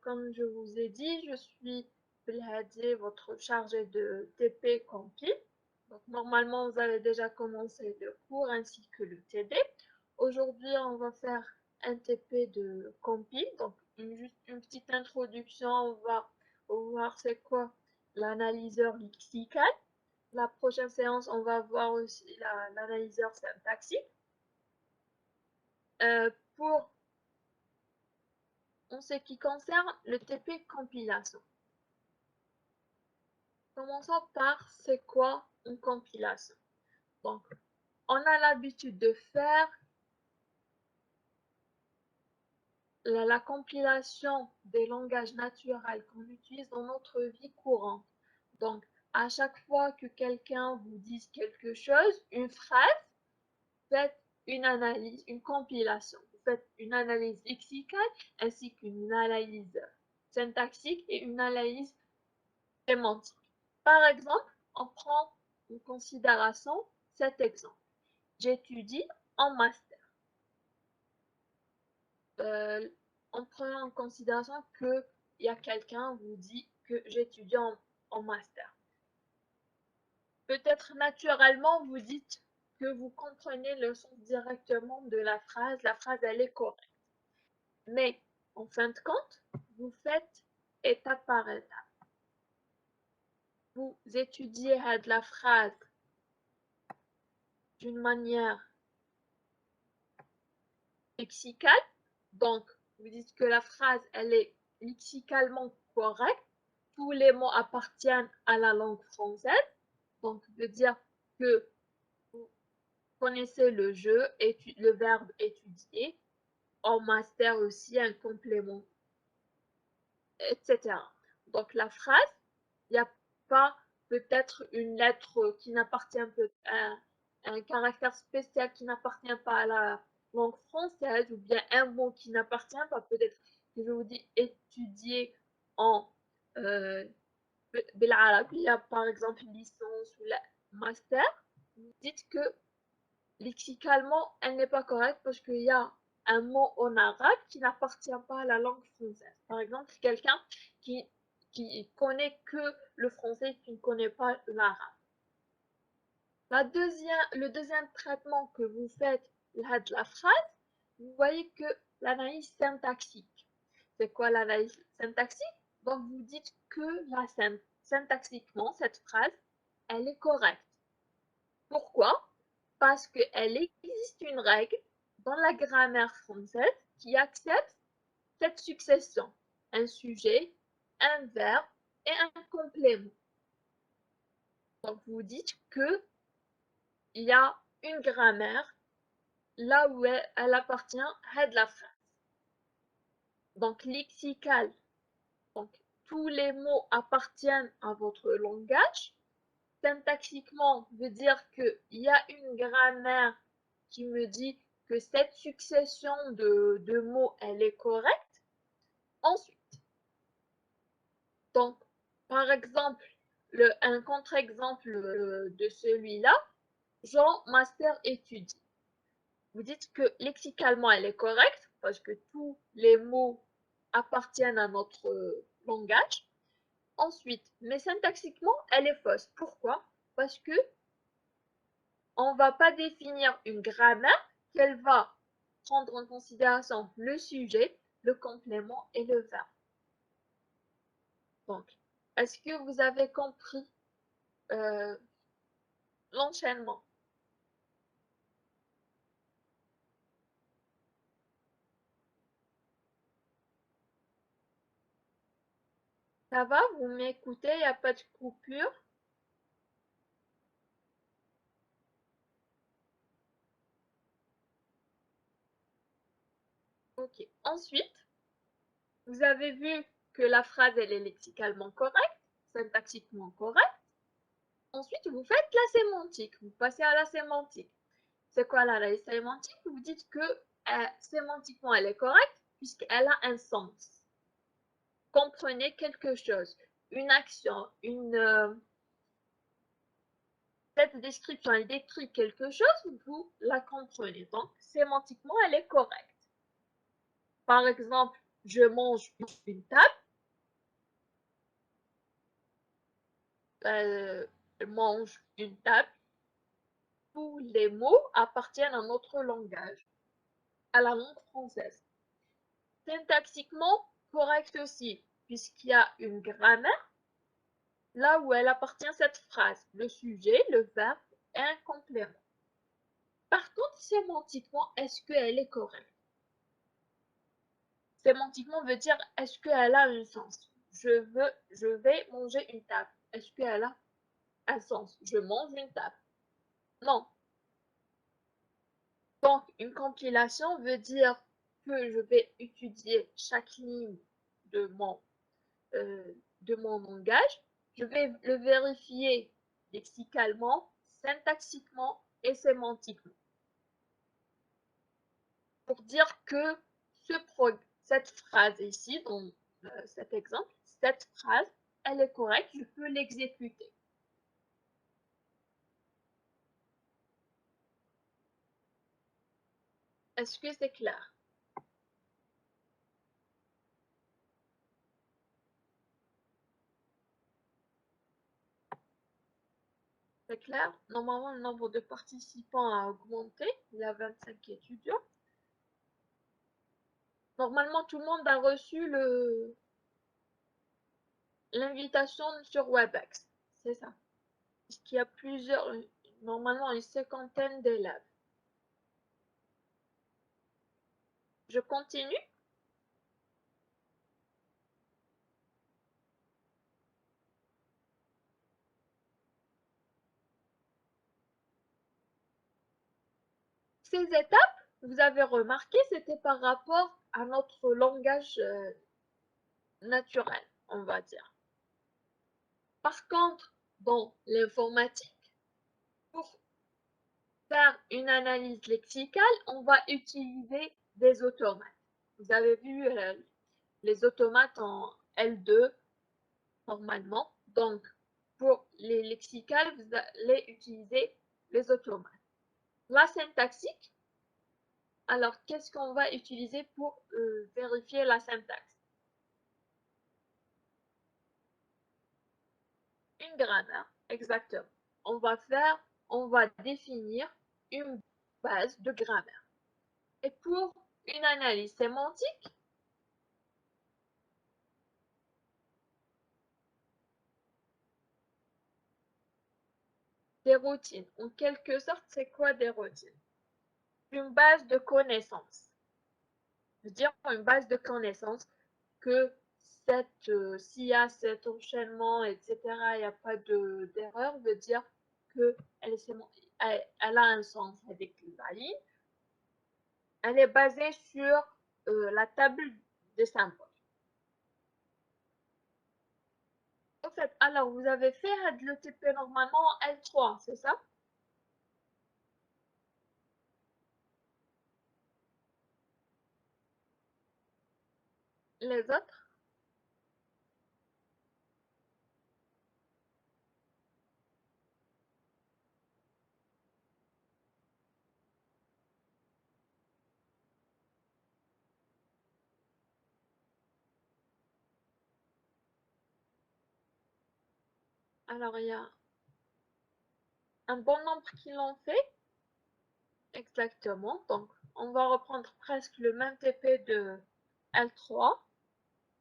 comme je vous ai dit, je suis Belhadi, votre chargé de TP Compi. Donc, normalement, vous avez déjà commencé le cours ainsi que le TD. Aujourd'hui, on va faire un TP de Compi. Donc, juste une petite introduction. On va voir c'est quoi l'analyseur lexical. La prochaine séance, on va voir aussi l'analyseur syntaxique. Pour en ce qui concerne le TP compilation. Commençons par c'est quoi une compilation. Donc, on a l'habitude de faire la compilation des langages naturels qu'on utilise dans notre vie courante. Donc, à chaque fois que quelqu'un vous dise quelque chose, une phrase, faites une analyse, une compilation. Vous faites une analyse lexicale ainsi qu'une analyse syntaxique et une analyse sémantique. Par exemple, on prend en considération cet exemple. J'étudie en master. En prenant en considération qu'il y a quelqu'un qui vous dit que j'étudie en master. Peut-être naturellement, vous dites que vous comprenez le sens directement de la phrase elle est correcte. Mais en fin de compte, vous faites étape par étape. Vous étudiez la phrase d'une manière lexicale, donc vous dites que la phrase elle est lexicalement correcte, tous les mots appartiennent à la langue française, donc veut dire que vous connaissez le jeu, le verbe étudier, en master aussi un complément, etc. Donc la phrase, il n'y a pas peut-être une lettre qui n'appartient pas à un caractère spécial qui n'appartient pas à la langue française ou bien un mot qui n'appartient pas, peut-être que je vous dis étudier en بالعربية par exemple licence ou la master, vous dites que lexicalement elle n'est pas correcte parce qu'il y a un mot en arabe qui n'appartient pas à la langue française. Par exemple, quelqu'un qui connaît que le français, qui ne connaît pas l'arabe. Le deuxième traitement que vous faites de la phrase, vous voyez que l'analyse syntaxique. C'est quoi l'analyse syntaxique? Donc vous dites que syntaxiquement, cette phrase, elle est correcte. Pourquoi? Parce qu'il existe une règle dans la grammaire française qui accepte cette succession. Un sujet, un verbe et un complément. Donc vous dites que il y a une grammaire là où elle appartient à de la phrase. Donc lexical, donc tous les mots appartiennent à votre langage. Syntaxiquement veut dire qu'il y a une grammaire qui me dit que cette succession de mots, elle est correcte. Ensuite, donc, par exemple, un contre-exemple de celui-là, Jean Master étudie. Vous dites que lexicalement, elle est correcte parce que tous les mots appartiennent à notre langage. Ensuite, mais syntaxiquement, elle est fausse. Pourquoi? Parce que on ne va pas définir une grammaire qu'elle va prendre en considération le sujet, le complément et le verbe. Donc, est-ce que vous avez compris l'enchaînement? Ça va? Vous m'écoutez? Il n'y a pas de coupure? Ok. Ensuite, vous avez vu que la phrase, elle est lexicalement correcte, syntaxiquement correcte. Ensuite, vous faites la sémantique. Vous passez à la sémantique. C'est quoi la sémantique? Vous dites que sémantiquement, elle est correcte puisqu'elle a un sens. Comprenez quelque chose, une action, cette description, elle décrit quelque chose, vous la comprenez. Donc, sémantiquement, elle est correcte. Par exemple, je mange une table, mange une table, tous les mots appartiennent à notre langage, à la langue française. Syntaxiquement, correct aussi, puisqu'il y a une grammaire là où elle appartient cette phrase, le sujet, le verbe et un complément. Par contre, sémantiquement, est-ce qu'elle est correcte? Sémantiquement veut dire est-ce qu'elle a un sens? Je vais manger une table. Est-ce qu'elle a un sens? Je mange une table. Non. Donc, une compilation veut dire que je vais étudier chaque ligne de mon, euh, de mon langage. Je vais le vérifier lexicalement, syntaxiquement et sémantiquement. Pour dire que cette phrase ici, dans cet exemple, cette phrase, elle est correcte, je peux l'exécuter. Est-ce que c'est clair? C'est clair? Normalement, le nombre de participants a augmenté. Il y a 25 étudiants. Normalement, tout le monde a reçu l'invitation sur WebEx. C'est ça. Parce qu'il y a normalement une cinquantaine d'élèves. Je continue. Ces étapes, vous avez remarqué, c'était par rapport à notre langage naturel, on va dire. Par contre, dans l'informatique, pour faire une analyse lexicale, on va utiliser des automates. Vous avez vu les automates en L2 normalement. Donc, pour les lexicales, vous allez utiliser les automates. La syntaxique, alors qu'est-ce qu'on va utiliser pour vérifier la syntaxe? Une grammaire, exactement. On va définir une base de grammaire. Et pour une analyse sémantique, des routines. En quelque sorte, c'est quoi des routines? Une base de connaissances. Je veux dire une base de connaissances que s'il y a cet enchaînement, etc., il n'y a pas d'erreur, veut dire qu'elle elle a un sens avec la ligne. Elle est basée sur la table des symboles. En fait, alors vous avez fait l'ETP normalement en L3, c'est ça? Les autres? Alors il y a un bon nombre qui l'ont fait, exactement. Donc on va reprendre presque le même TP de L3.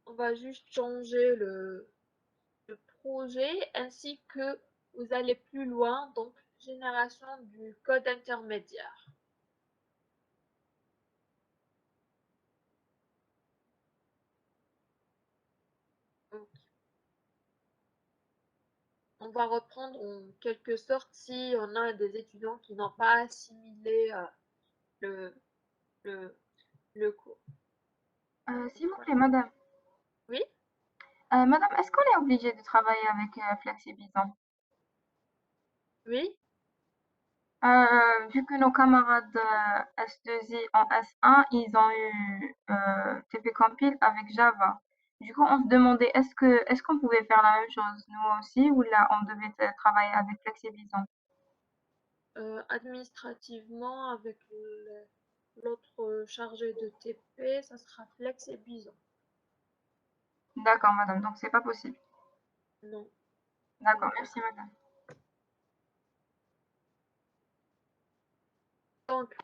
On va juste changer le projet ainsi que vous allez plus loin, donc génération du code intermédiaire. Donc, on va reprendre en quelque sorte si on a des étudiants qui n'ont pas assimilé le, le, le cours. S'il vous plaît, madame. Oui, Madame, est-ce qu'on est obligé de travailler avec Flexibison? oui. Vu que nos camarades S2I en S1, ils ont eu TP Compile avec Java. Du coup, on se demandait est-ce qu'on pouvait faire la même chose nous aussi ou là on devait travailler avec Flexibison? Administrativement, avec l'autre chargé de TP, ça sera Flex et Bison. D'accord, madame, donc c'est pas possible. Non. D'accord, merci, madame. Donc,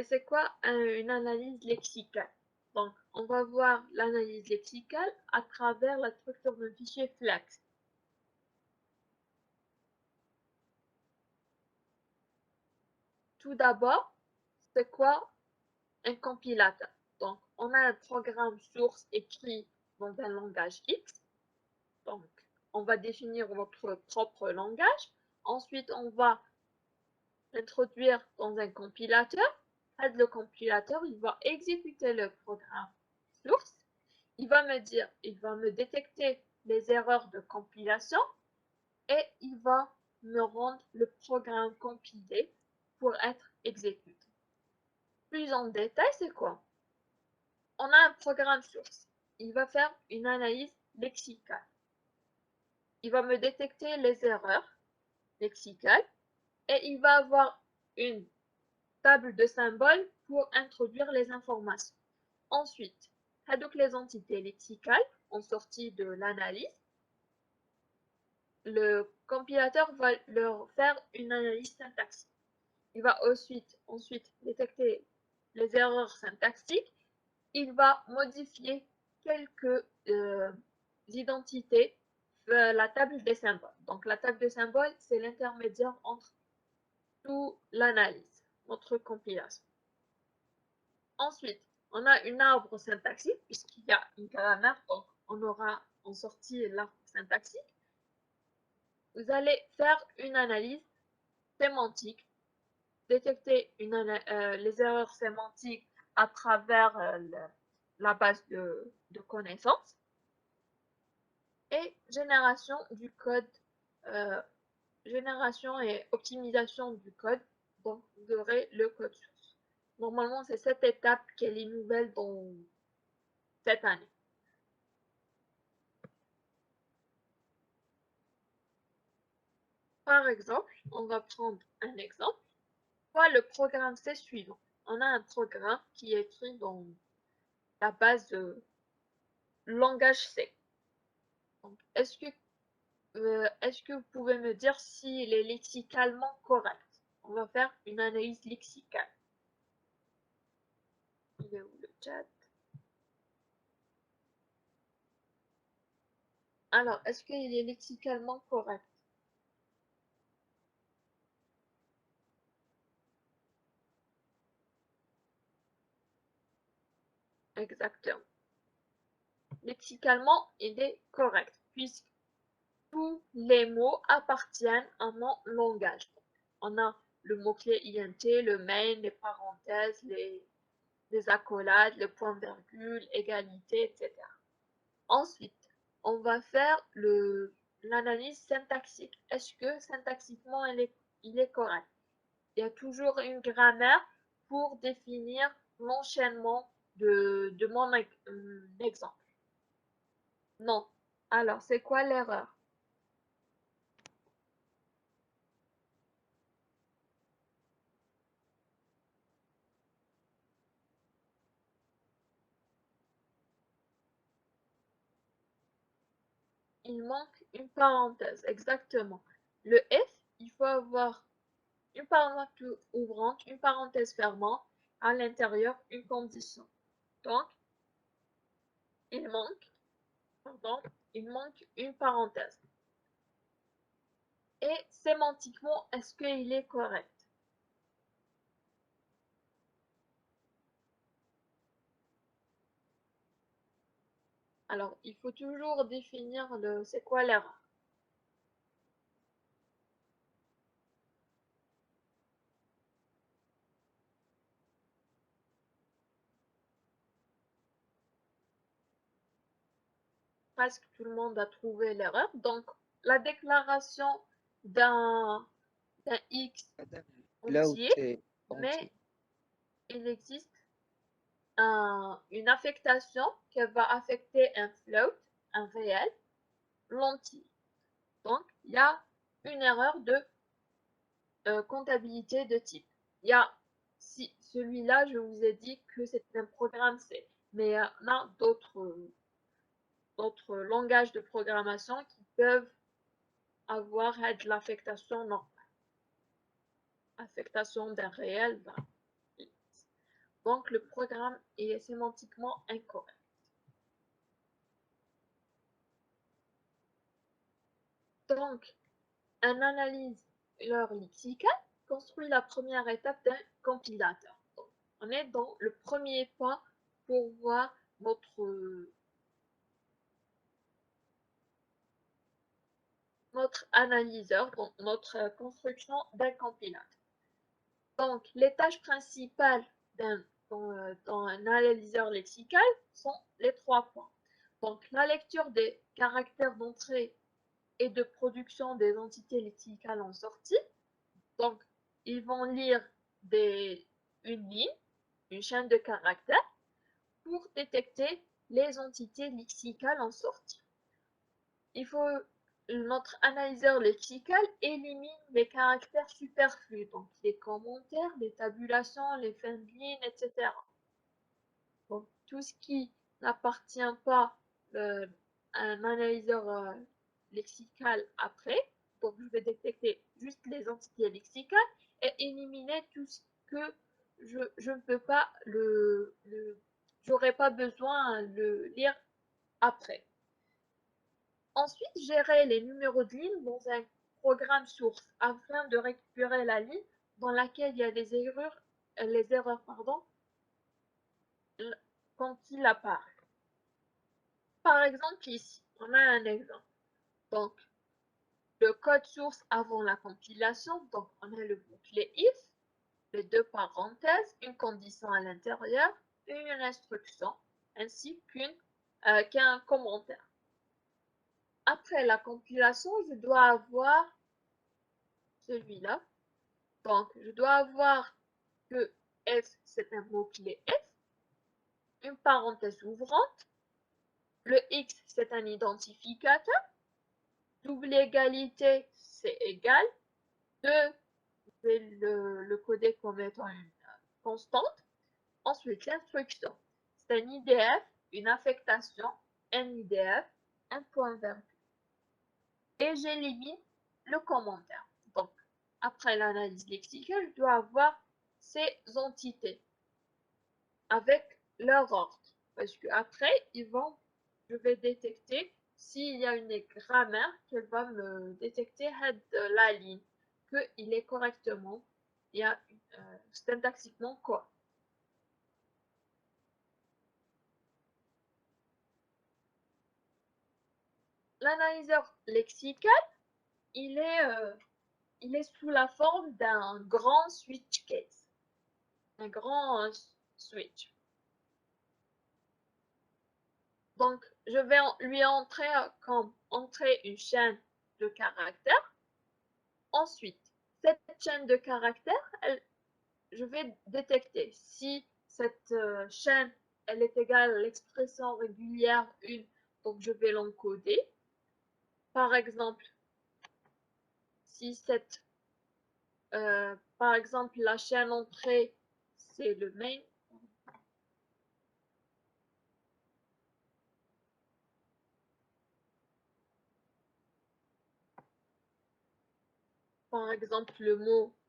c'est quoi une analyse lexicale? Donc, on va voir l'analyse lexicale à travers la structure d'un fichier flex. Tout d'abord, c'est quoi un compilateur? Donc, on a un programme source écrit dans un langage X. Donc, on va définir votre propre langage. Ensuite, on va l'introduire dans un compilateur. Le compilateur, il va exécuter le programme source. Il va me détecter les erreurs de compilation et il va me rendre le programme compilé pour être exécuté. Plus en détail, c'est quoi? On a un programme source. Il va faire une analyse lexicale. Il va me détecter les erreurs lexicales et il va avoir une table de symboles pour introduire les informations. Ensuite, donc les entités lexicales ont sorti de l'analyse. Le compilateur va leur faire une analyse syntaxique. Il va ensuite détecter les erreurs syntaxiques. Il va modifier quelques identités de la table des symboles. Donc la table des symboles, c'est l'intermédiaire entre toute l'analyse, notre compilation. Ensuite, on a une arbre syntaxique, puisqu'il y a une grammaire, donc on aura en sortie l'arbre syntaxique. Vous allez faire une analyse sémantique, détecter les erreurs sémantiques à travers la base de connaissances et génération du code, génération et optimisation du code, donc vous aurez le code source. Normalement, c'est cette étape qu'elle est nouvelle dans cette année. Par exemple, on va prendre un exemple. Le programme, c'est suivant. On a un programme qui est écrit dans la base de langage C. Est-ce que vous pouvez me dire s'il est lexicalement correct? On va faire une analyse lexicale. Il est où le chat? Alors, est-ce qu'il est lexicalement correct? Exactement. Lexicalement, il est correct, puisque tous les mots appartiennent à mon langage. On a le mot-clé INT, le main, les parenthèses, les accolades, le point-virgule, égalité, etc. Ensuite, on va faire l'analyse syntaxique. Est-ce que syntaxiquement il est correct? Il y a toujours une grammaire pour définir l'enchaînement de mon exemple. Non. Alors, c'est quoi l'erreur? Il manque une parenthèse, exactement. Le F, il faut avoir une parenthèse ouvrante, une parenthèse fermante, à l'intérieur, une condition. Donc, il manque, pardon, il manque une parenthèse. Et sémantiquement, est-ce qu'il est correct? Alors, il faut toujours définir c'est quoi l'erreur. Presque tout le monde a trouvé l'erreur. Donc, la déclaration d'un X Madame, float entier, est mais entier. il existe une affectation qui va affecter un float, un réel, l'entier. Donc, il y a une erreur de comptabilité de type. Il y a, si celui-là, je vous ai dit que c'est un programme C, mais il y en a d'autres d'autres langages de programmation qui peuvent avoir de l'affectation normale. Affectation d'un réel dans X. Donc le programme est sémantiquement incorrect. Donc, un analyseur lexical construit la première étape d'un compilateur. Donc, on est dans le premier pas pour voir notre analyseur, donc notre construction d'un compilateur. Donc, les tâches principales dans un analyseur lexical sont les 3 points. Donc, la lecture des caractères d'entrée et de production des entités lexicales en sortie. Donc, ils vont lire une ligne, une chaîne de caractères pour détecter les entités lexicales en sortie. Notre analyseur lexical élimine les caractères superflus, donc les commentaires, les tabulations, les fins de ligne, etc. Donc, tout ce qui n'appartient pas à un analyseur lexical après, donc je vais détecter juste les entités lexicales et éliminer tout ce que je ne peux pas j'aurais pas besoin de le lire après. Ensuite, gérer les numéros de ligne dans un programme source afin de récupérer la ligne dans laquelle il y a les erreurs quand il apparaît. Par exemple, ici, on a un exemple. Donc, le code source avant la compilation, donc on a le bouclier if, les 2 parenthèses, une condition à l'intérieur, une instruction, ainsi qu'un commentaire. Après la compilation, je dois avoir celui-là. Donc, je dois avoir que f, c'est un mot-clé f, une parenthèse ouvrante, le x, c'est un identificateur, double égalité, c'est égal, 2, je vais le coder comme étant une constante. Ensuite, l'instruction, c'est un IDF, une affectation, un IDF, un point virgule. Et j'élimine le commentaire. Donc, après l'analyse lexicale, je dois avoir ces entités avec leur ordre. Parce que après, je vais détecter s'il y a une grammaire qu'elle va me détecter la ligne, qu'il est correctement, il y a syntaxiquement quoi. L'analyseur lexical, il est sous la forme d'un grand switch case. Un grand switch. Donc, je vais lui entrer comme entrée une chaîne de caractères. Ensuite, cette chaîne de caractères, je vais détecter si cette chaîne elle est égale à l'expression régulière 1, donc je vais l'encoder. Par exemple, si par exemple, la chaîne entrée, c'est le main. Par exemple,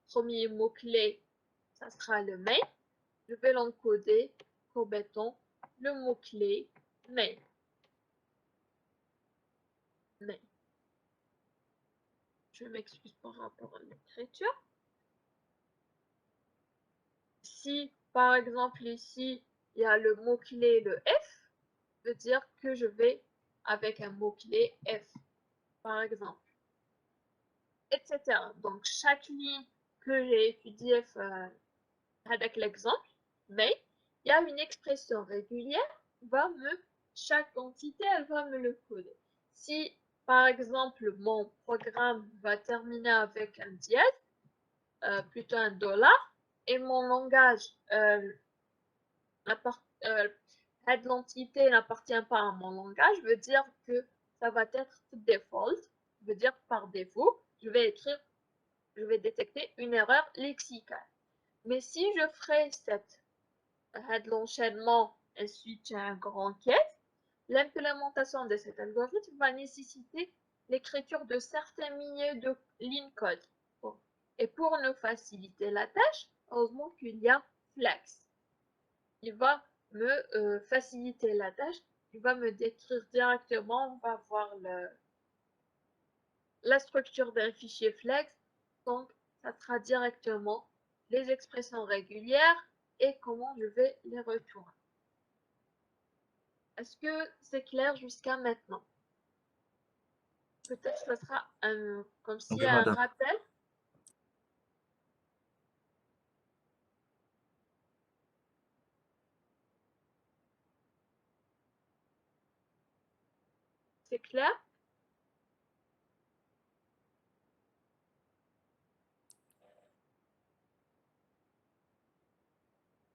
premier mot-clé, ça sera le main. Je vais l'encoder comme étant le mot-clé main. Je m'excuse par rapport à l'écriture. Si, par exemple, ici, il y a le mot-clé, le F, veut dire que je vais avec un mot-clé F, par exemple, etc. Donc, chaque ligne que j'ai étudiée avec l'exemple, mais il y a une expression régulière, chaque entité, elle va me le coder. Si, par exemple, mon programme va terminer avec un dièse, plutôt un $, et mon langage, l'entité n'appartient pas à mon langage, veut dire que ça va être default, veut dire par défaut, je vais détecter une erreur lexicale. Mais si je ferai l'enchaînement un switch à un grand caisse, l'implémentation de cet algorithme va nécessiter l'écriture de certains milliers de lignes code. Bon. Et pour nous faciliter la tâche, heureusement qu'il y a Flex. Il va me faciliter la tâche. Il va me décrire directement, on va voir la structure d'un fichier Flex. Donc, ça sera directement les expressions régulières et comment je vais les retourner. Est-ce que c'est clair jusqu'à maintenant? Peut-être que ce sera comme si Oui, un madame. rappel. C'est clair?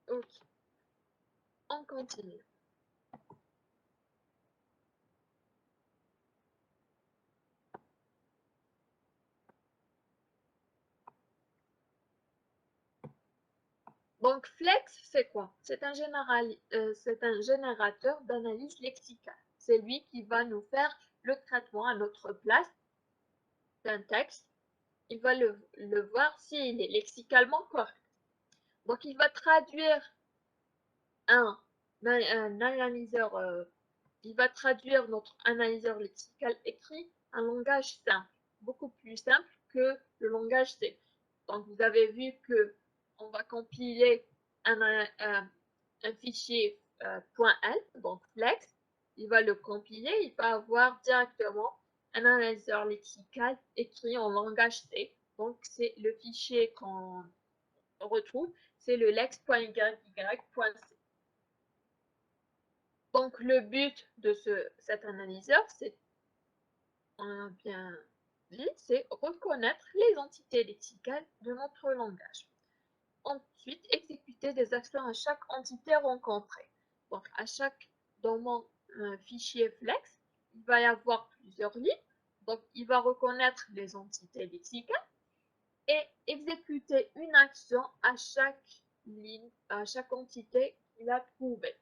Ok. On continue. Donc, Flex, c'est quoi? C'est un générateur d'analyse lexicale. C'est lui qui va nous faire le traitement à notre place d'un texte. Il va le voir s'il est lexicalement correct. Donc, il va traduire un analyseur, il va traduire notre analyseur lexical écrit un langage simple, beaucoup plus simple que le langage C. Donc, vous avez vu que on va compiler un fichier .l, donc flex, il va le compiler, il va avoir directement un analyseur lexical écrit en langage C. Donc, c'est le fichier qu'on retrouve, c'est le lex.yy.c. Donc, le but de cet analyseur, c'est, on a bien dit, c'est reconnaître les entités lexicales de notre langage. Ensuite, exécuter des actions à chaque entité rencontrée. Donc, dans mon fichier Flex, il va y avoir plusieurs lignes. Donc, il va reconnaître les entités lexicales et exécuter une action à chaque ligne, à chaque entité qu'il a trouvée.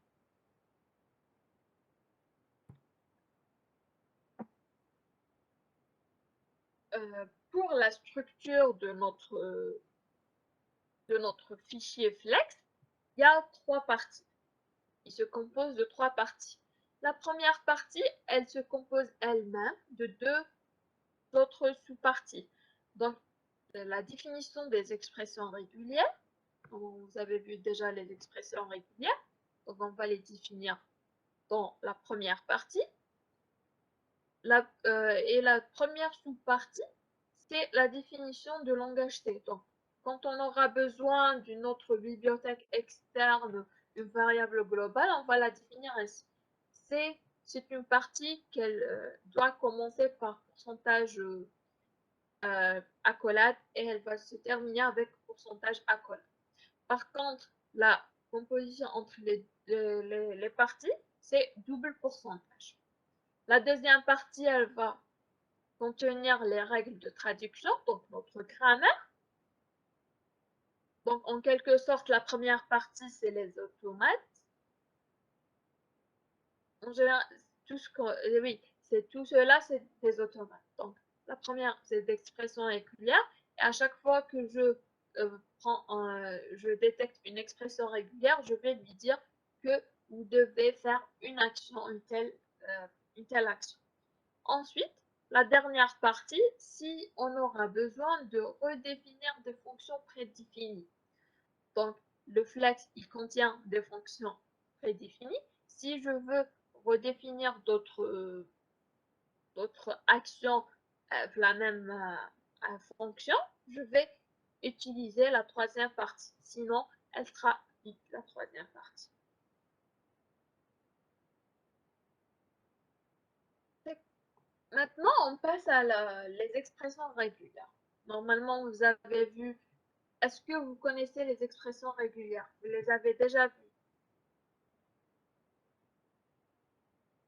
Pour la structure de notre fichier Flex, il y a trois parties. Il se compose de trois parties. La première partie, elle se compose elle-même de deux autres sous-parties. Donc, la définition des expressions régulières. Vous avez vu déjà les expressions régulières. Donc, on va les définir dans la première partie. Et la première sous-partie, c'est la définition de langage T. Donc, quand on aura besoin d'une autre bibliothèque externe, une variable globale, on va la définir ainsi. C'est une partie qu'elle doit commencer par pourcentage accolade et elle va se terminer avec pourcentage accolade. Par contre, la composition entre les parties, c'est double pourcentage. La deuxième partie, elle va contenir les règles de traduction, donc notre grammaire. Donc, en quelque sorte, la première partie, c'est les automates. En général, oui, tout cela, c'est des automates. Donc, la première, c'est d'expression régulière. Et à chaque fois que je détecte une expression régulière, je vais lui dire que vous devez faire une action, une telle action. Ensuite, la dernière partie, si on aura besoin de redéfinir des fonctions prédéfinies. Donc, le flex, il contient des fonctions prédéfinies. Si je veux redéfinir d'autres actions avec la même fonction, je vais utiliser la troisième partie. Sinon, elle sera vide, la troisième partie. Maintenant, on passe à les expressions régulières. Normalement, vous avez vu. Est-ce que vous connaissez les expressions régulières? Vous les avez déjà vues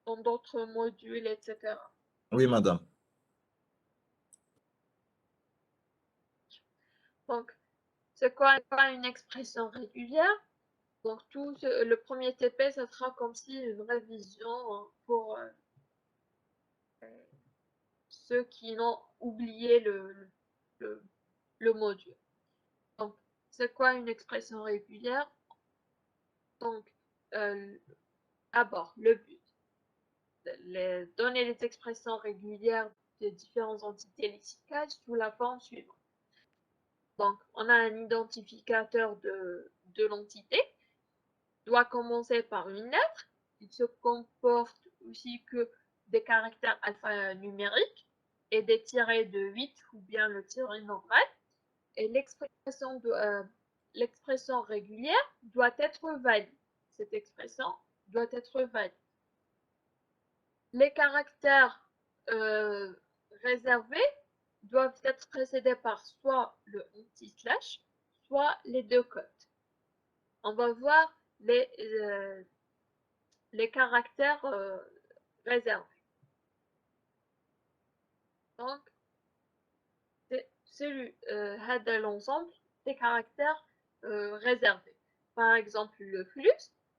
dans d'autres modules, etc. Oui, madame. Donc, c'est quoi une expression régulière? Donc le premier TP, ça sera comme si une révision pour ceux qui n'ont oublié le module. Donc, c'est quoi une expression régulière? Donc, d'abord, le but. Donner les expressions régulières des différentes entités lexicales sous la forme suivante. Donc, on a un identificateur de l'entité, doit commencer par une lettre, il se comporte aussi que des caractères alphanumériques et des tirés de 8 ou bien le tiré normal. Et l'expression régulière doit être valide. Cette expression doit être valide. Les caractères réservés doivent être précédés par soit le anti-slash, soit les deux cotes. On va voir les caractères réservés. Donc, c'est l'ensemble des caractères réservés. Par exemple, le flux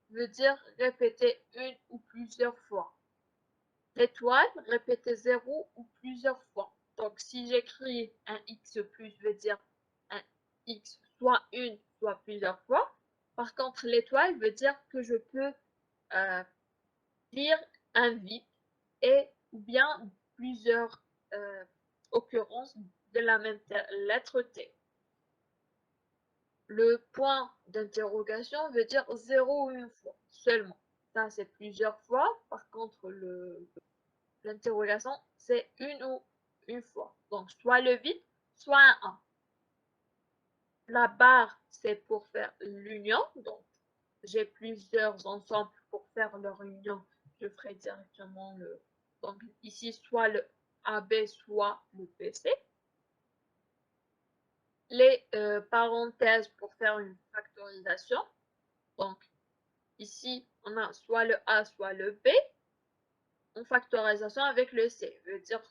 veut dire répéter une ou plusieurs fois. L'étoile, répéter 0 ou plusieurs fois. Donc, si j'écris un x plus, veut dire un x soit une, soit plusieurs fois. Par contre, l'étoile veut dire que je peux lire un vide et ou bien plusieurs occurrences de la même lettre T. Le point d'interrogation veut dire 0 ou une fois seulement. Ça, c'est plusieurs fois. Par contre, l'interrogation, c'est une ou une fois. Donc, soit le vide, soit un 1. La barre, c'est pour faire l'union. Donc, j'ai plusieurs ensembles pour faire leur union. Je ferai directement donc ici, soit le AB, soit le BC. Les parenthèses pour faire une factorisation. Donc, ici, on a soit le A, soit le B. En factorisation avec le C. Je veux dire,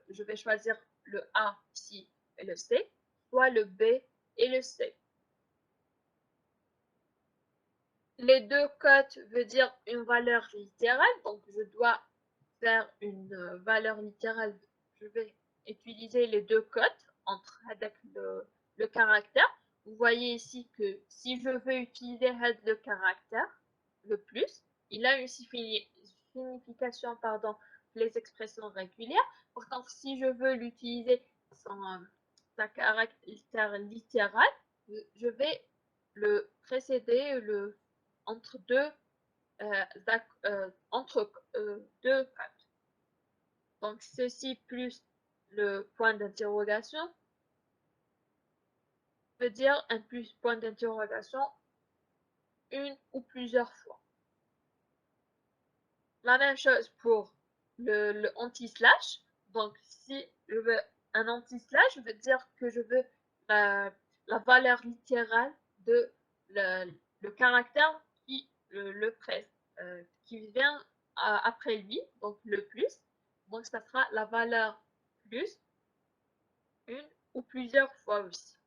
je vais choisir le A ici et le C, soit le B et le C. Les deux cotes veut dire une valeur littérale, donc je dois faire une valeur littérale. Je vais utiliser les deux cotes avec le caractère. Vous voyez ici que si je veux utiliser le caractère, le plus, il a une signification, les expressions régulières. Par contre, si je veux l'utiliser sans sa caractère littéral, je vais le précéder entre deux deux codes. Donc, ceci plus le point d'interrogation veut dire un plus point d'interrogation une ou plusieurs fois. La même chose pour le anti-slash. Donc, si je veux un anti-slash, je veux dire que je veux la valeur littérale de le caractère qui qui vient après lui, donc le plus. Donc, ça sera la valeur plus une ou plusieurs fois aussi.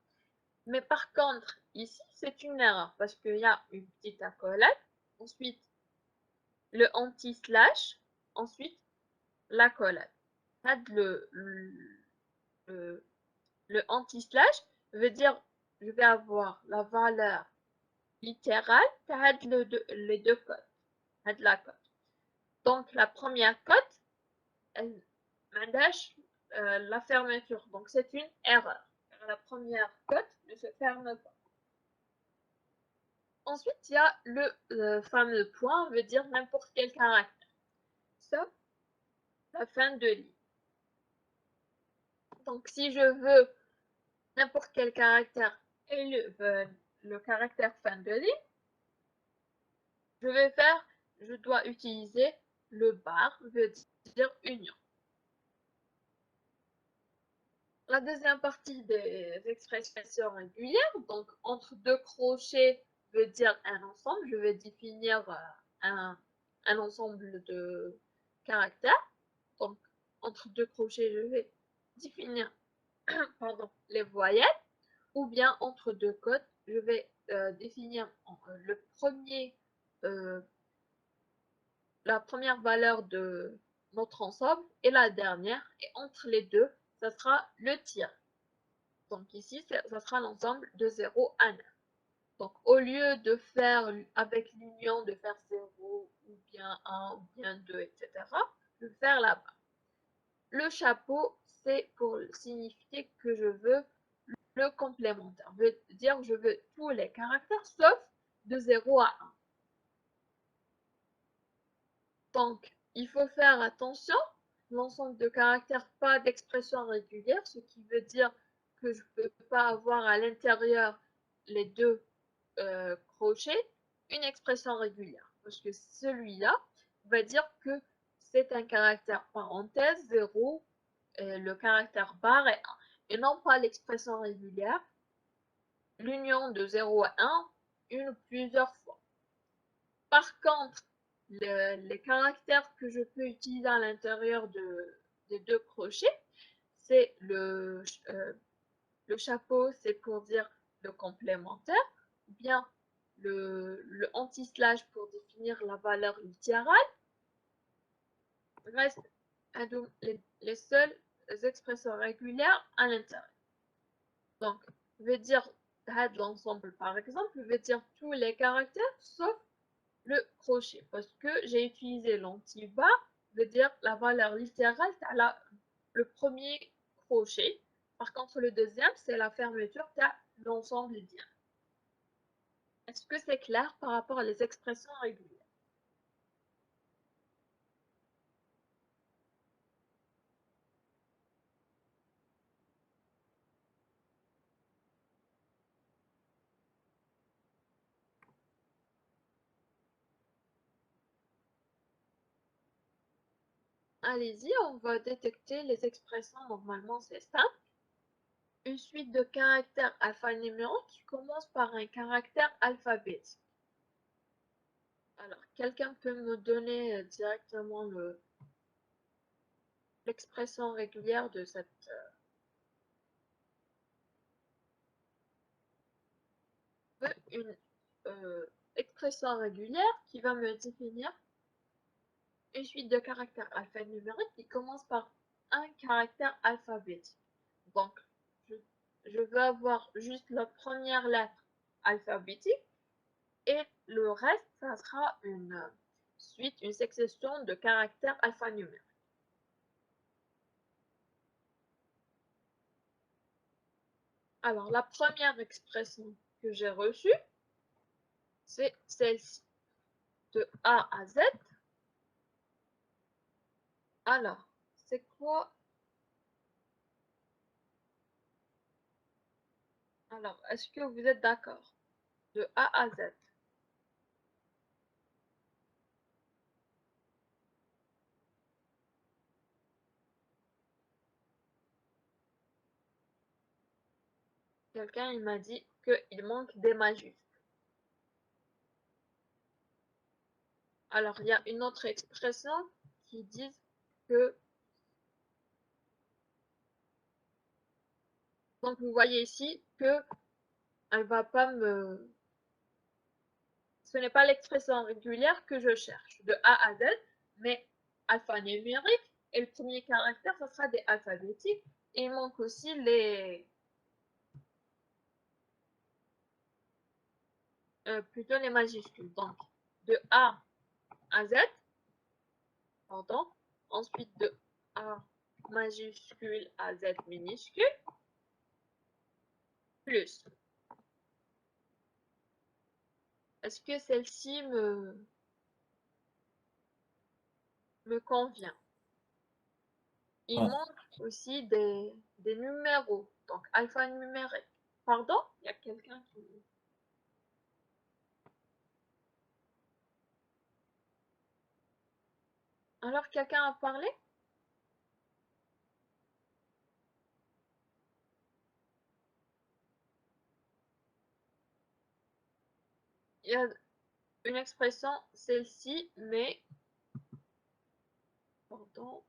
Mais par contre, ici, c'est une erreur parce qu'il y a une petite accolade. Ensuite, le anti-slash. Ensuite, l'accolade. Le anti-slash veut dire je vais avoir la valeur littérale les deux cotes. La cote. Donc, la première cote, elle m'indique la fermeture. Donc, c'est une erreur. La première cote ne se ferme pas. Ensuite, il y a le fameux point, veut dire n'importe quel caractère, sauf la fin de ligne. Donc, si je veux n'importe quel caractère et le caractère fin de ligne, je dois utiliser le bar, veut dire union. La deuxième partie des expressions régulières, donc entre deux crochets veut dire un ensemble. Je vais définir un ensemble de caractères. Donc, entre deux crochets, je vais définir les voyelles. Ou bien entre deux cotes, je vais définir la première valeur de notre ensemble et la dernière, et entre les deux, ça sera le tiers. Donc ici, ça sera l'ensemble de 0 à 9. Donc au lieu de faire avec l'union, de faire 0 ou bien 1 ou bien 2, etc., je vais faire là-bas. Le chapeau, c'est pour signifier que je veux le complémentaire. Je veux dire que je veux tous les caractères sauf de 0 à 1. Donc, il faut faire attention, l'ensemble de caractères, pas d'expression régulière, ce qui veut dire que je ne peux pas avoir à l'intérieur les deux crochets une expression régulière. Parce que celui-là va dire que c'est un caractère parenthèse 0, et le caractère barre est 1. Et non pas l'expression régulière, l'union de 0 à 1 une ou plusieurs fois. Par contre, les caractères que je peux utiliser à l'intérieur des deux crochets, c'est le chapeau, c'est pour dire le complémentaire, ou bien le anti-slash pour définir la valeur littérale. Reste les seules expressions régulières à l'intérieur. Donc, je vais dire l'ensemble par exemple, je vais dire tous les caractères sauf le crochet parce que j'ai utilisé l'anti-bas, veut dire la valeur littérale, c'est le premier crochet. Par contre, le deuxième, c'est la fermeture, tu as l'ensemble bien. Est-ce que c'est clair par rapport aux expressions régulières? Allez-y, on va détecter les expressions. Normalement, c'est simple. Une suite de caractères alphanumériques qui commence par un caractère alphabétique. Alors, quelqu'un peut me donner directement l'expression régulière de cette une expression régulière qui va me définir une suite de caractères alphanumériques qui commence par un caractère alphabétique. Donc, je veux avoir juste la première lettre alphabétique et le reste, ça sera une suite, une succession de caractères alphanumériques. Alors, la première expression que j'ai reçue, c'est celle-ci. De A à Z. Alors, c'est quoi? Alors, est-ce que vous êtes d'accord? De A à Z. Quelqu'un il m'a dit qu'il manque des majuscules. Alors, il y a une autre expression qui dit que... Donc, vous voyez ici que elle va pas me... Ce n'est pas l'expression régulière que je cherche, de A à Z, mais alphanumérique. Et le premier caractère, ce sera des alphabétiques. Et il manque aussi plutôt les majuscules. Donc, de A à Z, pardon. Ensuite, de A majuscule à Z minuscule, plus. Est-ce que celle-ci me convient? Il Ah, manque aussi des numéros, donc alphanumérique. Pardon? Il y a quelqu'un qui... Alors, quelqu'un a parlé? Il y a une expression, celle-ci, mais... Pardon.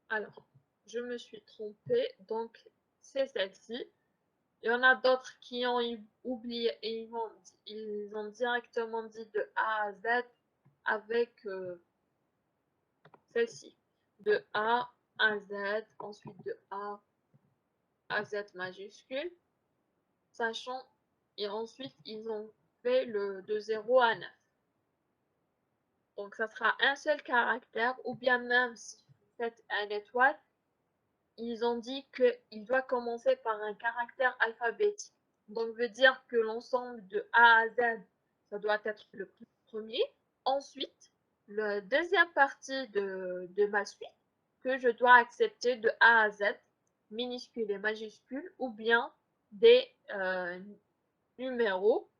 Alors, je me suis trompée, donc c'est celle-ci. Il y en a d'autres qui ont oublié et ils ont directement dit de A à Z avec celle-ci. De A à Z, ensuite de A à Z majuscule, sachant, et ensuite ils ont fait le de 0 à 9. Donc ça sera un seul caractère, ou bien même si vous faites un étoile, ils ont dit qu'il doit commencer par un caractère alphabétique. Donc, veut dire que l'ensemble de A à Z, ça doit être le premier. Ensuite, la deuxième partie de ma suite, que je dois accepter de A à Z, minuscule et majuscule, ou bien des numéros.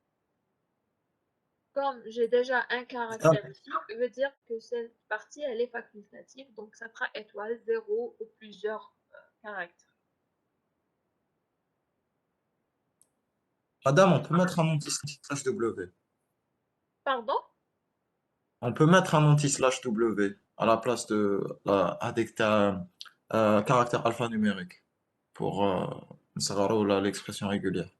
Comme j'ai déjà un caractère ici, veut dire que cette partie, elle est facultative, donc ça fera étoile, 0 ou plusieurs caractères. Madame, on peut mettre un anti-slash W. Pardon? On peut mettre un anti-slash W à la place avec un caractère alphanumérique pour l'expression régulière.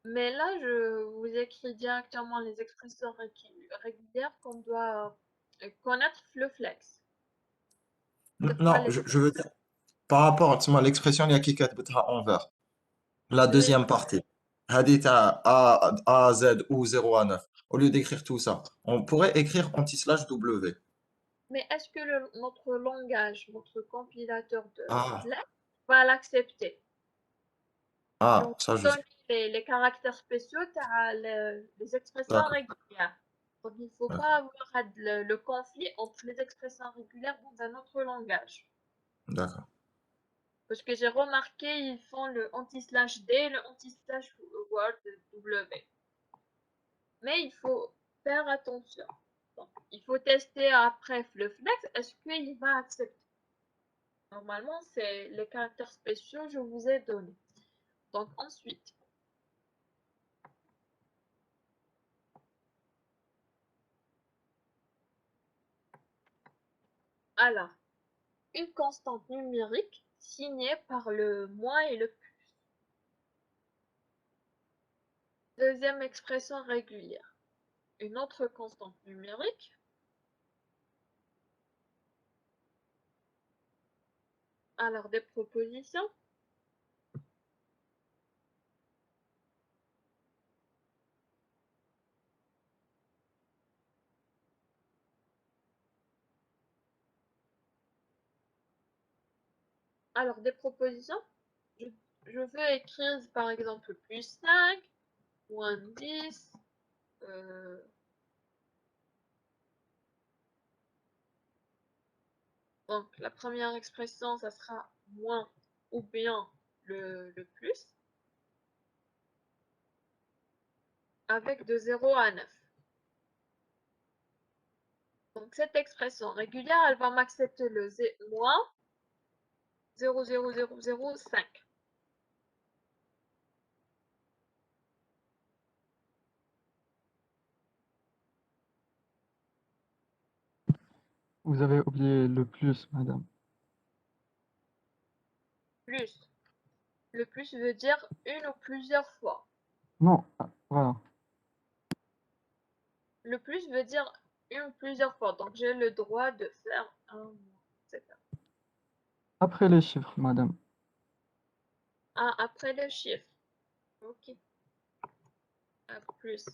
Mais là, je vous écris directement les expressions régulières qu'on doit connaître le flex. Non, je veux dire, par rapport à l'expression qui est envers, la Oui, deuxième partie, hadith A à Z ou 0 à 9, au lieu d'écrire tout ça, on pourrait écrire anti-slash W. mais est-ce que notre langage, notre compilateur de Ah, flex va l'accepter? Je vous ça je sais. donne les caractères spéciaux, tu as les expressions D'accord, régulières. Donc, il ne faut d'accord, pas avoir le conflit entre les expressions régulières dans un autre langage. d'accord. Parce que j'ai remarqué, ils font le anti-slash D, le anti-slash word W. Mais il faut faire attention. Donc, il faut tester après le flex, est-ce qu'il va accepter? Normalement, c'est les caractères spéciaux que je vous ai donnés. Donc ensuite, alors, une constante numérique signée par le moins et le plus. Deuxième expression régulière. Une autre constante numérique. Alors, des propositions. Alors, des propositions. Je, je veux écrire, par exemple, plus 5, moins 10, donc, la première expression, ça sera moins ou bien le plus, avec de 0 à 9. Donc, cette expression régulière, elle va m'accepter le moins 0,0005. Vous avez oublié le plus, madame. Plus. Le plus veut dire une ou plusieurs fois. Non, voilà. Le plus veut dire une ou plusieurs fois. Donc, j'ai le droit de faire un moins, etc. Après les chiffres, madame. Ah, après le chiffre. Ok. Plus.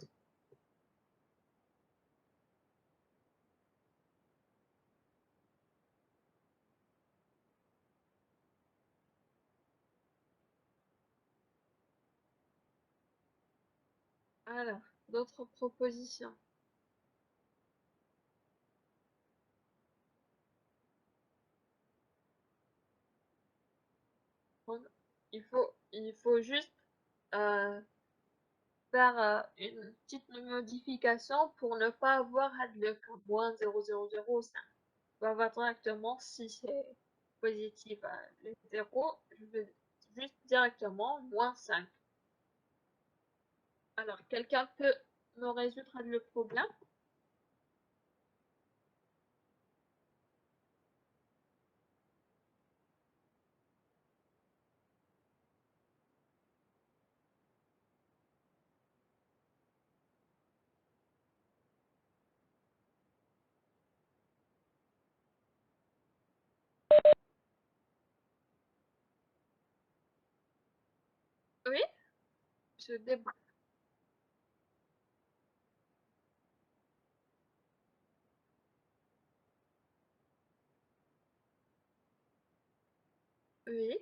Alors, d'autres propositions. Donc, il faut juste faire une petite modification pour ne pas avoir le moins 0,005. On va voir directement si c'est positif le 0, je vais juste directement moins 5. Alors, quelqu'un peut me résoudre le problème? Oui, je débrouille. Oui,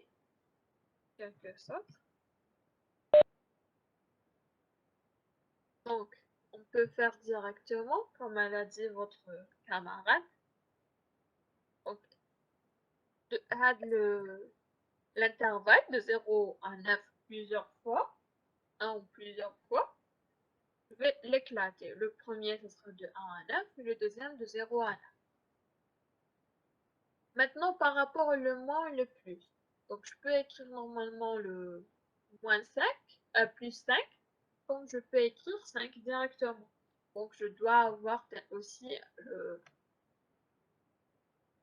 quelque sorte. Donc, on peut faire directement, comme elle a dit votre camarade. Donc, l'intervalle de 0 à 9 plusieurs fois, un ou plusieurs fois. Je vais l'éclater. Le premier, ce sera de 1 à 9, et le deuxième de 0 à 9. Maintenant, par rapport au moins et le plus. Donc, je peux écrire normalement le moins 5, plus 5, comme je peux écrire 5 directement. Donc, je dois avoir aussi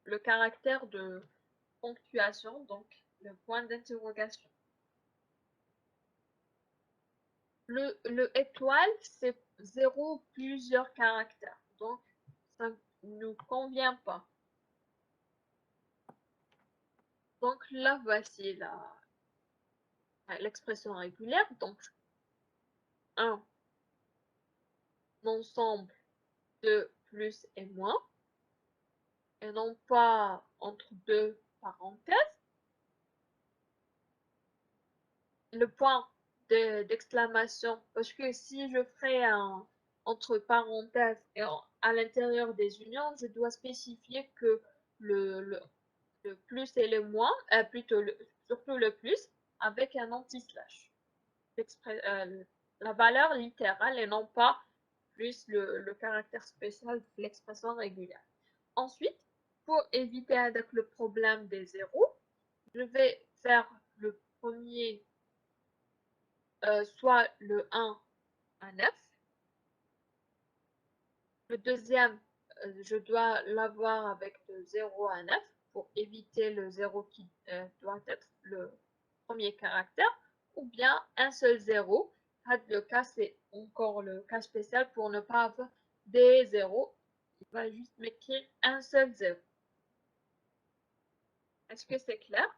le caractère de ponctuation, donc le point d'interrogation. Le étoile, c'est 0 plusieurs caractères. Donc, ça ne nous convient pas. Donc là, voici l'expression régulière. Donc, un ensemble de plus et moins, et non pas entre deux parenthèses. Le point d'exclamation, parce que si je ferais un entre parenthèses et à l'intérieur des unions, je dois spécifier que le plus et le moins, plutôt surtout le plus, avec un anti-slash. La valeur littérale et non pas plus le caractère spécial de l'expression régulière. Ensuite, pour éviter avec le problème des zéros, je vais faire le premier, soit le 1 à 9. Le deuxième, je dois l'avoir avec de 0 à 9 pour éviter le 0 qui doit être le premier caractère, ou bien un seul 0. Le cas, c'est encore le cas spécial pour ne pas avoir des zéros. Il va juste m'écrire un seul 0. Est-ce que c'est clair?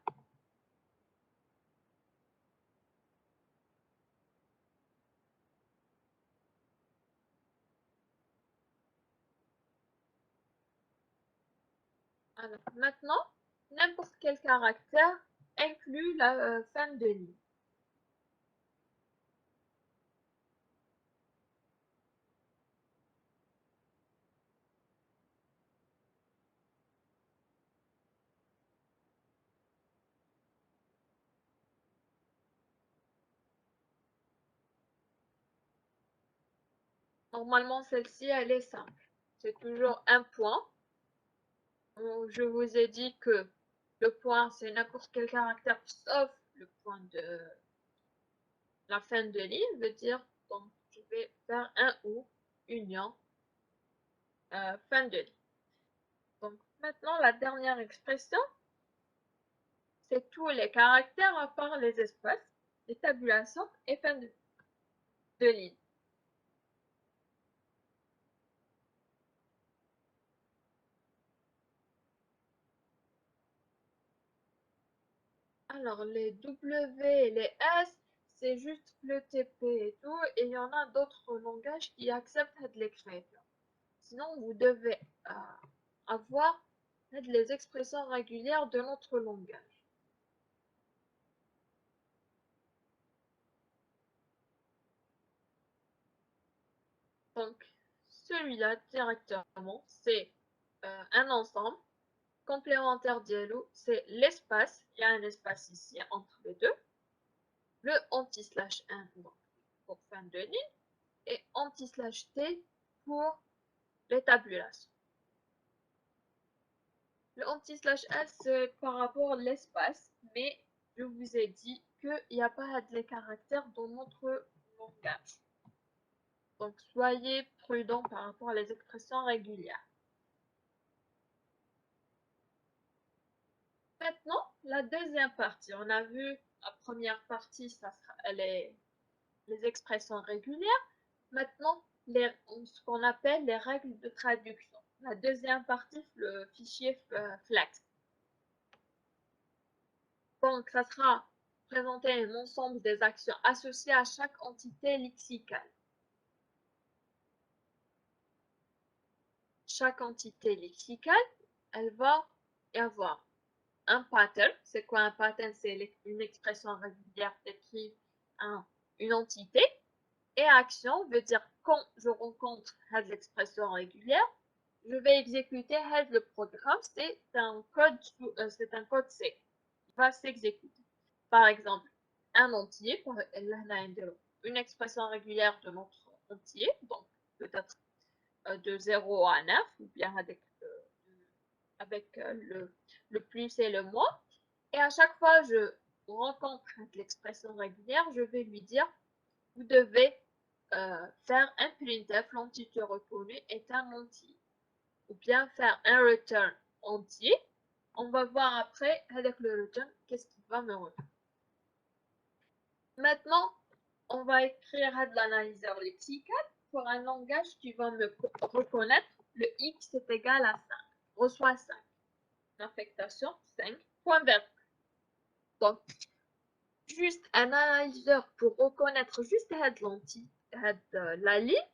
Alors, maintenant, n'importe quel caractère inclut la fin de ligne. Normalement, celle-ci, elle est simple. C'est toujours un point. Je vous ai dit que le point, c'est n'importe quel caractère sauf le point de la fin de ligne. Veut dire, donc, je vais faire un ou, union, fin de ligne. Donc, maintenant, la dernière expression, c'est tous les caractères à part les espaces, les tabulations et fin de ligne. Alors, les W et les S, c'est juste le TP et tout, et il y en a d'autres langages qui acceptent l'écriture. Sinon, vous devez avoir les expressions régulières de notre langage. Donc, celui-là, directement, c'est un ensemble. Complémentaire dialogue, c'est l'espace. Il y a un espace ici entre les deux. Le anti-slash 1 pour fin de ligne. Et anti-slash T pour les tabulations. Le anti-slash S, c'est par rapport à l'espace, mais je vous ai dit qu'il n'y a pas de caractères dans notre langage. Donc, soyez prudents par rapport à les expressions régulières. Maintenant, la deuxième partie. On a vu la première partie, ça sera les expressions régulières. Maintenant, ce qu'on appelle les règles de traduction. La deuxième partie, le fichier flex. Donc, ça sera représenter un ensemble des actions associées à chaque entité lexicale. Chaque entité lexicale, elle va y avoir un pattern. C'est quoi un pattern? C'est une expression régulière décrive une entité. Et action veut dire quand je rencontre l'expression régulière, je vais exécuter le programme. C'est un code C qui va s'exécuter. Par exemple, un entier, une expression régulière de notre entier, donc peut-être de 0 à 9, ou bien avec le plus et le moins. Et à chaque fois je rencontre l'expression régulière, je vais lui dire, vous devez faire un printf, l'entité reconnue est un entier. Ou bien faire un return entier. On va voir après, avec le return, qu'est-ce qu'il va me retourner. Maintenant, on va écrire de l'analyseur lexical pour un langage qui va me reconnaître le x est égal à 5. Reçoit 5. Affectation 5. Point virgule. Donc, juste un analyseur pour reconnaître juste la ligne,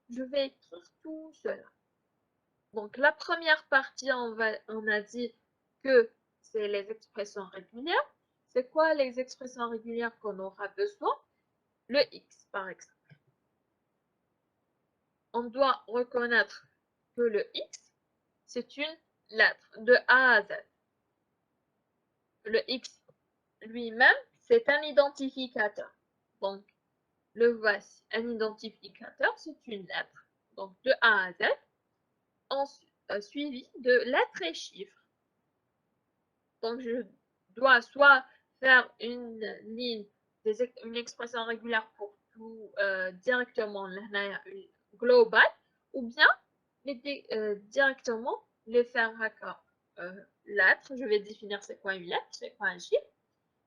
je vais écrire tout cela. Donc, la première partie, on a dit que c'est les expressions régulières. C'est quoi les expressions régulières qu'on aura besoin? Le x, par exemple. On doit reconnaître que le x, c'est une lettre de A à Z. Le x lui-même, c'est un identificateur. Donc, le voici. Un identificateur, c'est une lettre. Donc, de A à Z, suivi de lettres et chiffres. Donc, je dois soit faire une ligne, une expression régulière pour tout directement global, ou bien directement les faire lettres. Je vais définir c'est quoi une lettre, c'est quoi un chiffre,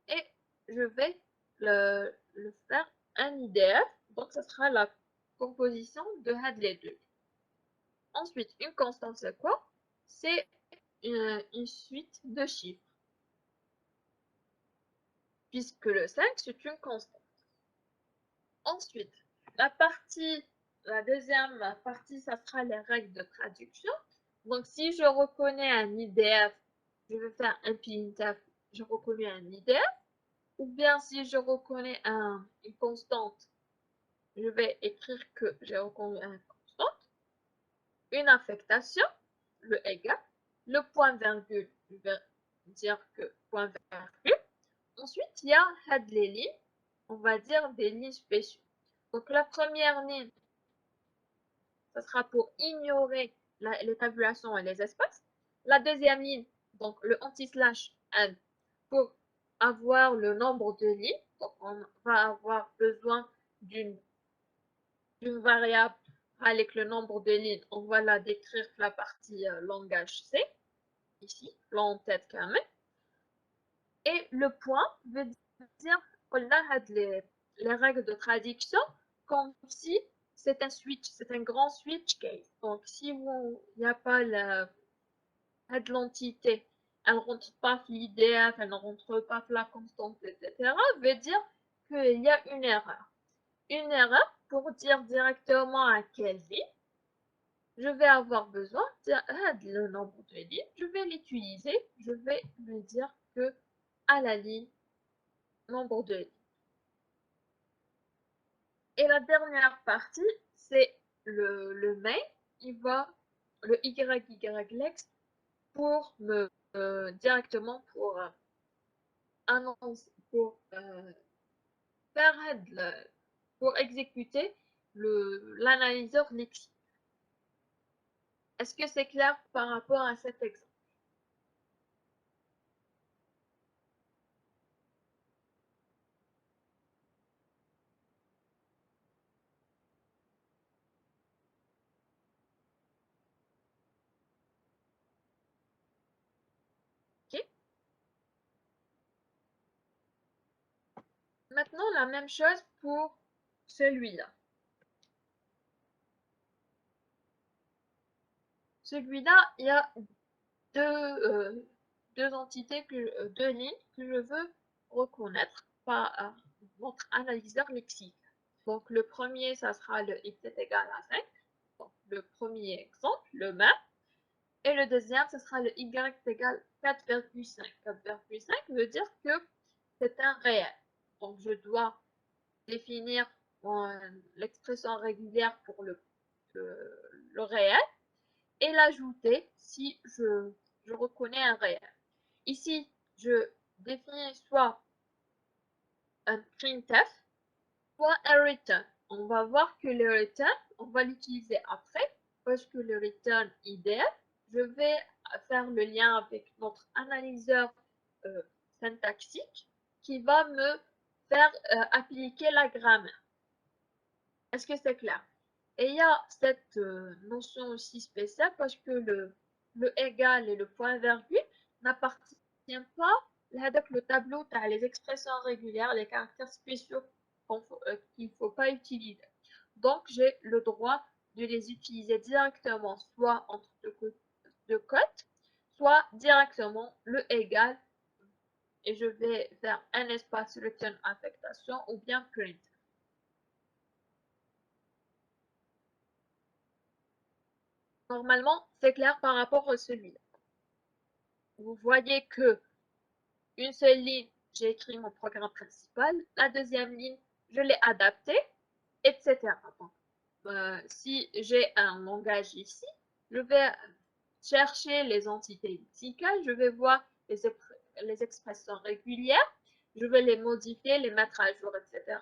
et je vais le faire un IDF. Donc, ce sera la composition de les deux. Ensuite, une constante, c'est quoi? C'est une suite de chiffres. Puisque le 5, c'est une constante. Ensuite, la deuxième partie, ça sera les règles de traduction. Donc, si je reconnais un IDF, je vais faire un printf, je reconnais un IDF. Ou bien, si je reconnais une constante, je vais écrire que j'ai reconnu une constante. Une affectation, le égal. Le point virgule, je vais dire que point virgule. Ensuite, il y a les lignes, on va dire des lignes spéciaux. Donc, la première ligne, ce sera pour ignorer les tabulations et les espaces. La deuxième ligne, donc le anti-slash n, pour avoir le nombre de lignes. Donc, on va avoir besoin d'une variable avec le nombre de lignes. On va la décrire la partie langage C, ici, l'en-tête quand même. Et le point veut dire qu'on a les règles de traduction comme si c'est un switch, c'est un grand switch case. Donc, si il n'y a pas l'entité, elle ne rentre pas l'IDF, elle ne rentre pas la constante, etc., veut dire qu'il y a une erreur. Une erreur pour dire directement à quelle ligne je vais avoir besoin le nombre de lignes, je vais l'utiliser, je vais lui dire que à la ligne, nombre de lignes. Et la dernière partie, c'est le main, le YYLex pour me directement pour annoncer, pour faire pour exécuter l'analyseur lexique. Est-ce que c'est clair par rapport à cet exemple? Ok. Maintenant, la même chose pour celui-là. Celui-là, il y a deux entités, deux lignes que je veux reconnaître. notre analyseur lexique. Donc, le premier, ça sera le x est égal à 5. Donc, le premier exemple, le même. Et le deuxième, ce sera le y est égal à 4,5. 4,5 veut dire que c'est un réel. Donc, je dois définir l'expression régulière pour le réel et l'ajouter si je reconnais un réel. Ici, je définis soit un printf, soit un return. On va voir que le return, on va l'utiliser après parce que le return IDF, je vais faire le lien avec notre analyseur syntaxique qui va me faire appliquer la grammaire. Est-ce que c'est clair? Et il y a cette notion aussi spéciale parce que le égal et le point virgule n'appartiennent pas avec le tableau, tu as les expressions régulières, les caractères spéciaux qu'il ne faut pas utiliser. Donc, j'ai le droit de les utiliser directement, soit entre deux cotes, soit directement le égal, et je vais faire un espace return affectation ou bien print. Normalement, c'est clair par rapport à celui-là. Vous voyez que une seule ligne, j'ai écrit mon programme principal. La deuxième ligne, je l'ai adapté, etc. Donc, si j'ai un langage ici, je vais chercher les entités lexicales, je vais voir les expressions régulières, je vais les modifier, les mettre à jour, etc.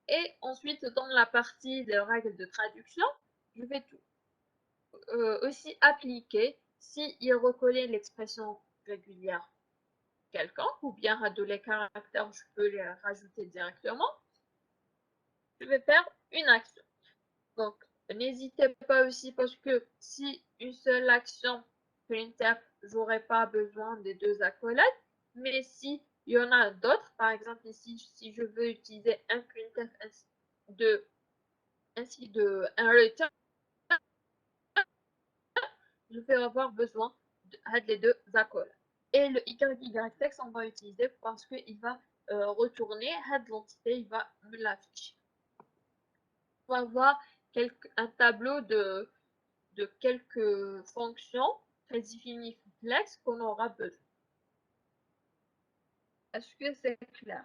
Et ensuite, dans la partie des règles de traduction, je vais tout aussi appliquer s'il reconnaît l'expression régulière quelconque ou bien de les caractères, je peux les rajouter directement. Je vais faire une action. Donc, n'hésitez pas aussi parce que si une seule action printf, j'aurais pas besoin des deux accolades. Mais si il y en a d'autres, par exemple ici, si je veux utiliser un printf ainsi de un return, je vais avoir besoin des deux accolades. Et le YYText, on va utiliser parce qu'il va retourner l'entité, il va me l'afficher. On va voir un tableau de quelques fonctions prédéfinies complexes qu'on aura besoin. Est-ce que c'est clair?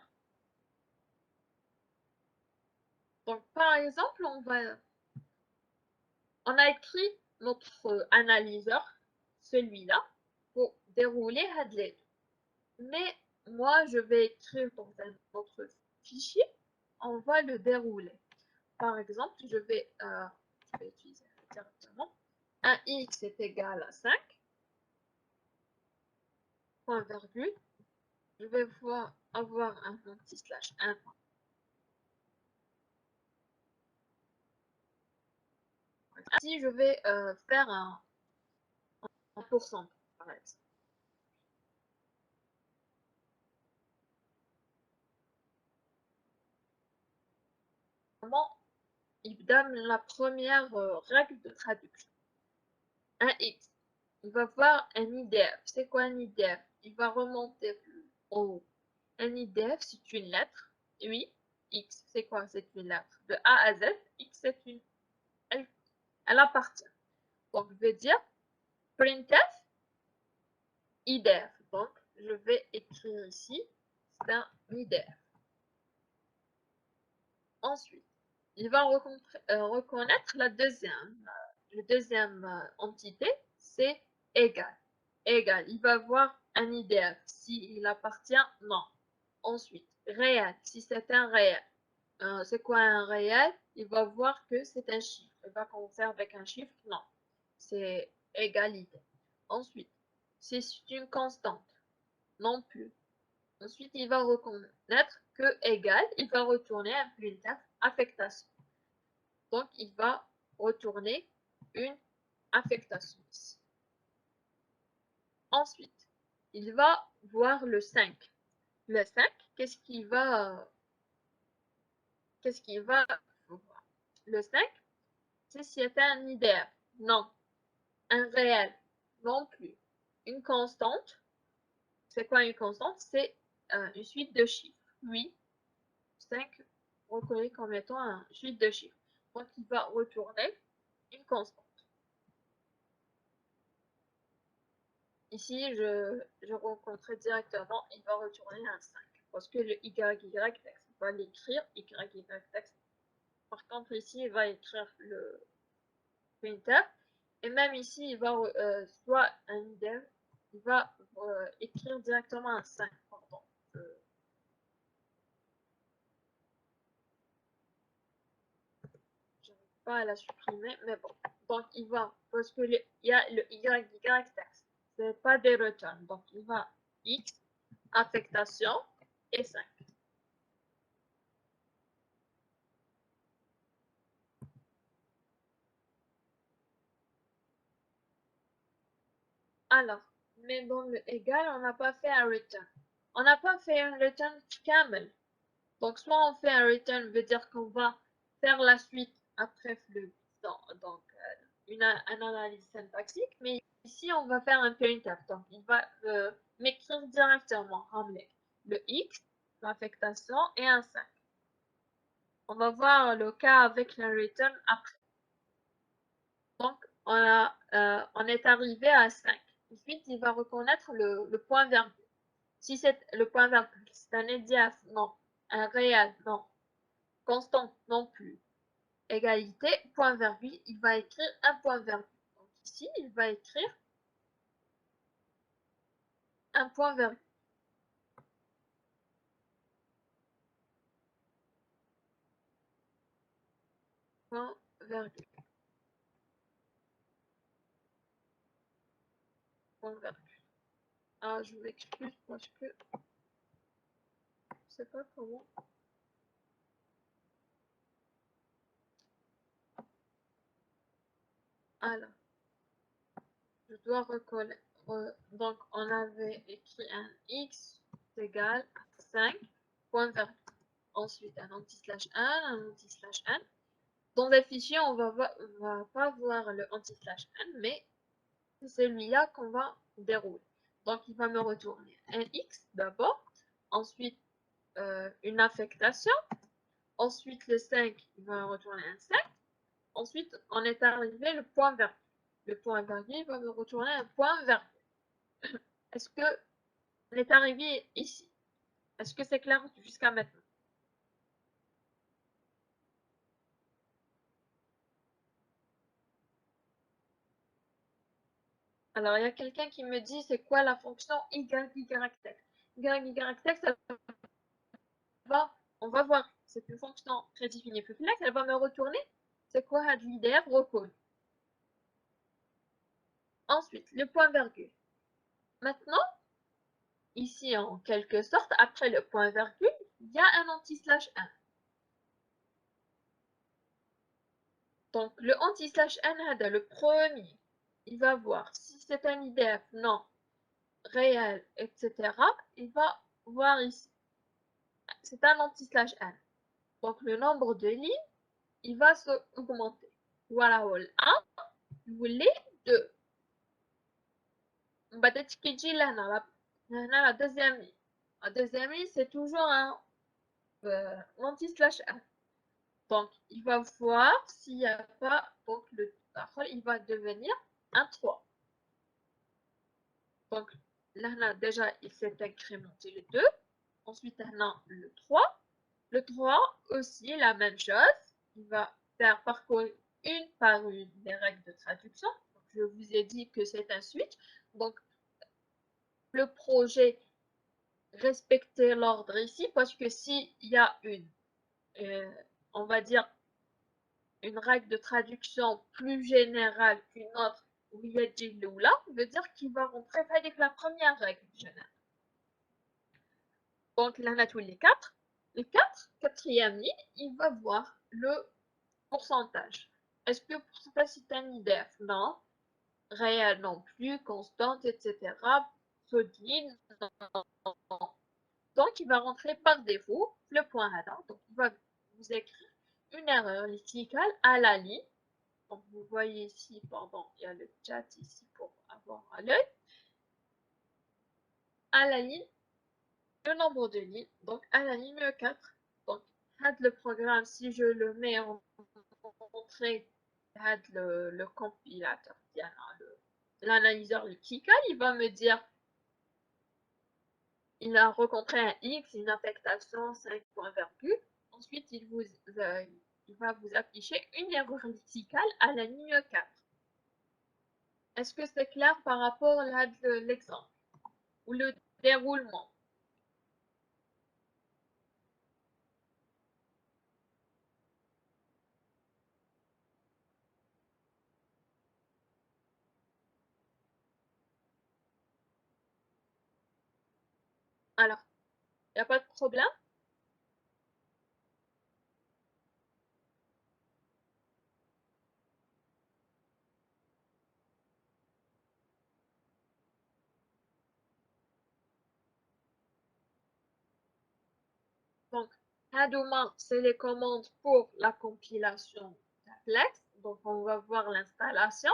Donc, par exemple, on a écrit notre analyseur, celui-là, pour dérouler Hadley. Mais moi, je vais écrire dans un autre fichier, on va le dérouler. Par exemple, je vais utiliser directement un x est égal à 5, point virgule. Je vais avoir un anti-slash 1. Ici, je vais faire un pourcent, par exemple. Il donne la première règle de traduction. Un x. Il va voir un IDF. C'est quoi un IDF? Il va remonter en haut. Un IDF, c'est une lettre. Oui, X, c'est quoi? C'est une lettre. De A à Z, X, c'est une. Elle appartient. Donc, je vais dire printf IDF. Donc, je vais écrire ici, c'est un IDF. Ensuite, il va reconnaître la deuxième entité, c'est égal. Égal, il va voir un IDF. S'il appartient, non. Ensuite, réel, si c'est un réel. C'est quoi un réel? Il va voir que c'est un chiffre. Il va commencer avec un chiffre? Non. C'est égalité. Ensuite, si c'est une constante? Non plus. Ensuite, il va reconnaître que égal, il va retourner un printf affectation. Donc, il va retourner une affectation ici. Ensuite, il va voir le 5. Le 5, qu'est-ce qu'il va voir? Le 5, c'est si c'est un IDF. Non. Un réel. Non plus. Une constante. C'est quoi une constante? C'est une suite de chiffres. Oui, 5 reconnu comme étant un suite de chiffres. Donc, il va retourner une constante. Ici, je rencontrais directement, il va retourner un 5. Parce que le YY texte, il va l'écrire, YY texte. Par contre, ici, il va écrire le printf. Et même ici, il va soit un idem, il va écrire directement un 5. Pardon. Je n'arrive pas à la supprimer, mais bon. Donc, il va, parce que il y a le YY texte. Ce n'est pas des returns. Donc, il va X, affectation et 5. Alors, mais dans le égal, on n'a pas fait un return. On n'a pas fait un return camel. Donc, soit on fait un return, veut dire qu'on va faire la suite après le donc une analyse syntaxique, mais ici on va faire un printf. Donc, il va m'écrire directement le x, l'affectation et un 5. On va voir le cas avec le return après. Donc, on est arrivé à 5. Ensuite, il va reconnaître le point virgule. Si c'est le point virgule, c'est un EDF, non. Un réel, non. Constant, non plus. Égalité, point virgule, il va écrire un point virgule. Donc ici, il va écrire un point virgule. Point virgule. Point virgule. Ah, je m'excuse parce que je sais pas comment. Alors, je dois reconnaître. Donc, on avait écrit un x égale à 5, point virgule. Ensuite, un anti-slash 1, un anti-slash n. Dans les fichiers, on va pas voir le anti-slash n, mais c'est celui-là qu'on va dérouler. Donc, il va me retourner un x d'abord, ensuite une affectation, ensuite le 5, il va me retourner un 5, ensuite on est arrivé le point virgule. Le point virgule va me retourner un point virgule. Est-ce que on est arrivé ici? Est-ce que c'est clair jusqu'à maintenant? Alors, il y a quelqu'un qui me dit c'est quoi la fonction YYText. YYText, on va voir. C'est une fonction prédéfinie plus flex, elle va me retourner. C'est quoi l'IDF recall. Ensuite, le point virgule. Maintenant, ici en quelque sorte, après le point virgule, il y a un anti-slash 1. Donc, le anti-slash n, le premier, il va voir si c'est un IDF, non, réel, etc. Il va voir ici. C'est un anti-slash n. Donc, le nombre de lignes, il va augmenter. Voilà, 1, les 2. Peut-être qu'il dit là, la deuxième ligne. La deuxième ligne, c'est toujours un anti-slash 1. Donc, il va voir s'il n'y a pas, donc le parole, il va devenir un 3. Donc, là, déjà, il s'est incrémenté le 2. Ensuite, là, le 3. Le 3 aussi, la même chose. Il va faire parcourir une par une les règles de traduction. Donc, je vous ai dit que c'est un switch. Donc, le projet respecter l'ordre ici parce que s'il y a on va dire, une règle de traduction plus générale qu'une autre, où il y a dit là, veut dire qu'il va rentrer avec la première règle générale. Donc là, on a tous les 4. Le 4, quatrième ligne, il va voir le pourcentage. Est-ce que le pourcentage c'est un IDF? Non. Réel non plus, constante, etc. Solide, non. Donc, il va rentrer par défaut le point hadar. Donc, il va vous écrire une erreur lexicale à la ligne. Donc, vous voyez ici, pardon, il y a le chat ici pour avoir à l'œil. À la ligne, le nombre de lignes, donc à la ligne 4. Donc, le programme, si je le mets en entrée, le compilateur, l'analyseur lexical, il va me dire il a rencontré un X, une affectation, 5 points virgule. Ensuite, il va vous afficher une erreur lexicale à la ligne 4. Est-ce que c'est clair par rapport à l'exemple ou le déroulement? Alors, il n'y a pas de problème? Donc, Hadoma, c'est les commandes pour la compilation de Flex. Donc, on va voir l'installation.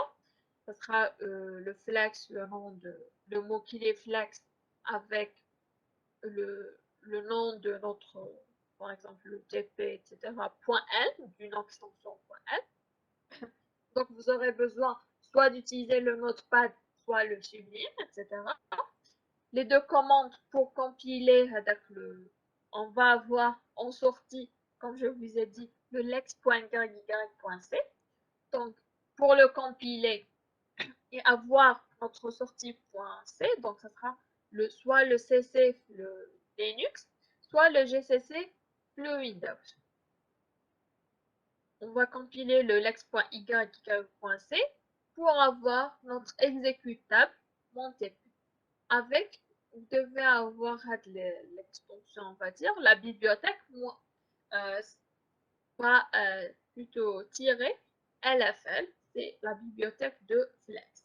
Ce sera le Flex, le mot-clé Flex avec le nom de notre, par exemple, le TP, etc., .l, d'une extension .l. Donc, vous aurez besoin soit d'utiliser le notepad, soit le Sublime, etc. Les deux commandes pour compiler, on va avoir en sortie, comme je vous ai dit, le lex.gy.c. Donc, pour le compiler et avoir notre sortie.c, donc ça sera soit le CC, le Linux, soit le GCC, le Windows. On va compiler le lex.gy.c pour avoir notre exécutable monté. Avec, vous devez avoir l'extension, on va dire, la bibliothèque, plutôt tirer LFL, c'est la bibliothèque de Flex.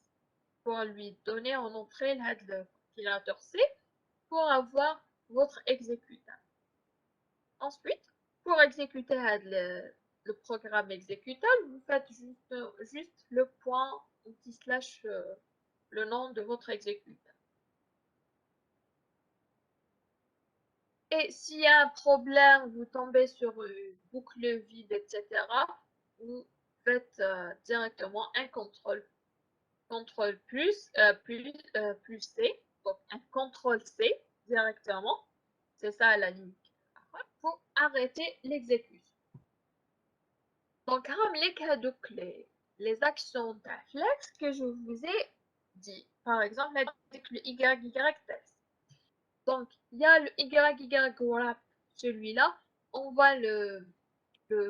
Pour lui donner en entrée le compilateur C pour avoir votre exécutable. Ensuite, pour exécuter le programme exécutable, vous faites juste le point // le nom de votre exécutable. Et s'il y a un problème, vous tombez sur une boucle vide, etc., vous faites directement un contrôle plus C, donc un contrôle C directement, c'est ça la limite, pour arrêter l'exécution. Donc, les actions d'Aflex que je vous ai dit, par exemple avec le YYTest. Donc, il y a le YYWrap, celui-là, on va le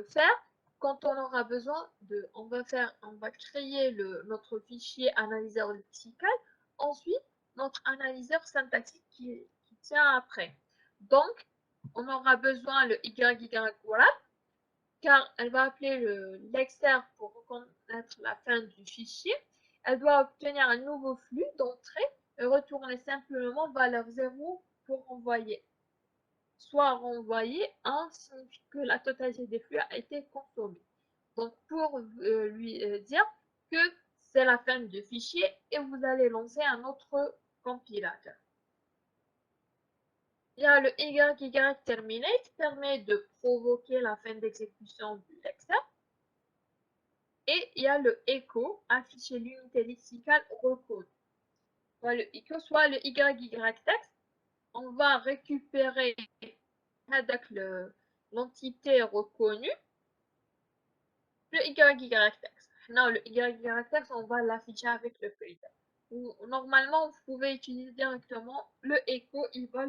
faire quand on aura besoin on va créer notre fichier analyseur lexical, ensuite notre analyseur syntaxique qui tient après. Donc, on aura besoin le YYWrap, car elle va appeler l'exer pour reconnaître la fin du fichier. Elle doit obtenir un nouveau flux d'entrée et retourner simplement valeur 0 pour envoyer. Soit renvoyer 1 signifie que la totalité des flux a été consommée. Donc, pour lui dire que c'est la fin du fichier et vous allez lancer un autre compilateur. Il y a le YY terminate qui permet de provoquer la fin d'exécution du lexer. Et il y a le echo, afficher l'unité lexicale recode. Soit le echo, soit le YYText. On va récupérer l'entité reconnue, le YYText. Non, le YYText, on va l'afficher avec le filtre. Normalement, vous pouvez utiliser directement le echo, il va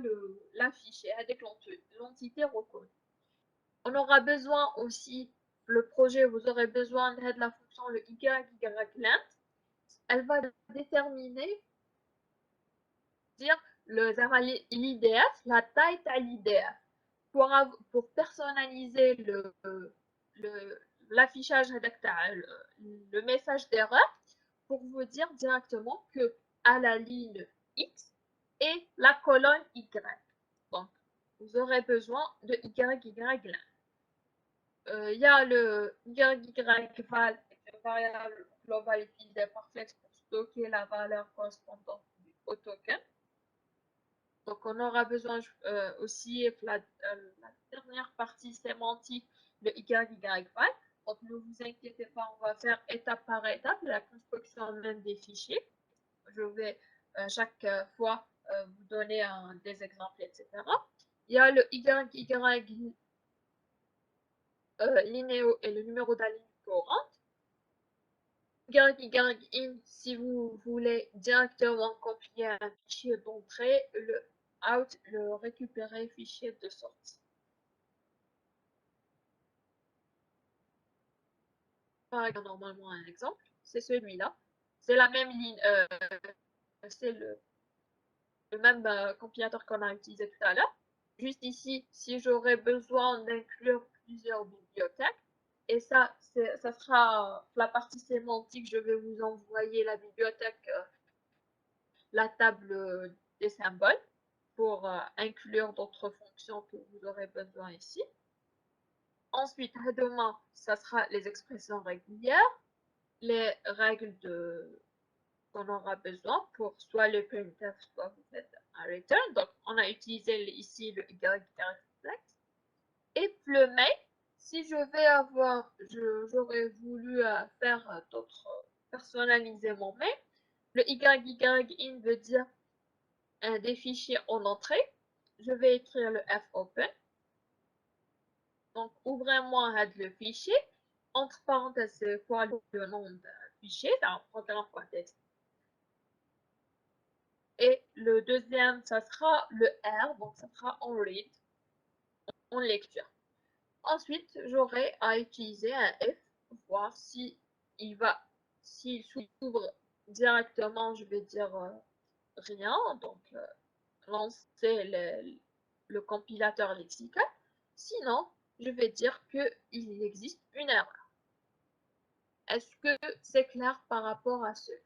l'afficher avec l'entité reconnue. On aura besoin aussi, le projet, vous aurez besoin de la fonction le YYLength. Elle va déterminer, dire l'IDF, la taille à l'IDF. Pour personnaliser l'affichage le message d'erreur, pour vous dire directement que à la ligne X et la colonne Y. Donc, vous aurez besoin de YYLength. Il y a le YYVal, une variable globale utilisée par Flex pour stocker la valeur correspondante au token. Donc, on aura besoin aussi de la dernière partie sémantique de YY5. Donc, ne vous inquiétez pas, on va faire étape par étape la construction même des fichiers. Je vais chaque fois vous donner des exemples, etc. Il y a le YY linéo et le numéro de la ligne courante. YYIN, si vous voulez directement compiler un fichier d'entrée, le out, le récupérer fichier de sortie. Par exemple, normalement, un exemple, c'est celui-là. C'est la même ligne, c'est le même compilateur qu'on a utilisé tout à l'heure. Juste ici, si j'aurais besoin d'inclure plusieurs bibliothèques, et ça sera la partie sémantique, je vais vous envoyer la bibliothèque, la table des symboles pour inclure d'autres fonctions que vous aurez besoin ici. Ensuite, demain, ça sera les expressions régulières, les règles qu'on aura besoin pour soit le printf, soit vous faites un return. Donc, on a utilisé ici le YYFlex. Et le main, si je vais avoir, j'aurais voulu faire d'autres, personnaliser mon main. Le YYIN veut dire des fichiers en entrée. Je vais écrire le fopen. Donc, ouvrez-moi le fichier. Entre parenthèses, c'est quoi le nom du fichier? C'est un programme.txt. Et le deuxième, ça sera le R, donc ça sera en read, en lecture. Ensuite, j'aurai à utiliser un F pour voir s'il s'ouvre directement, je vais dire rien, donc lancer le compilateur lexical. Sinon, je vais dire qu'il existe une erreur. Est-ce que c'est clair par rapport à cela?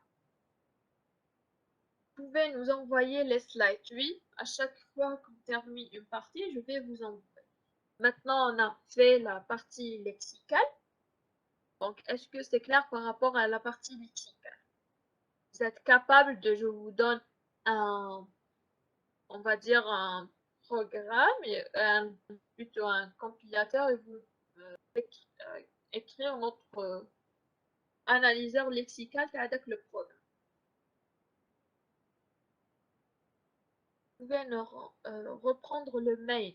Vous pouvez nous envoyer les slides. Oui, à chaque fois qu'on termine une partie, je vais vous envoyer. Maintenant, on a fait la partie lexicale. Donc, est-ce que c'est clair par rapport à la partie lexicale? Vous êtes capable de, je vous donne on va dire un programme, plutôt un compilateur, et vous écrire notre analyseur lexical avec le programme. Vous pouvez reprendre le main.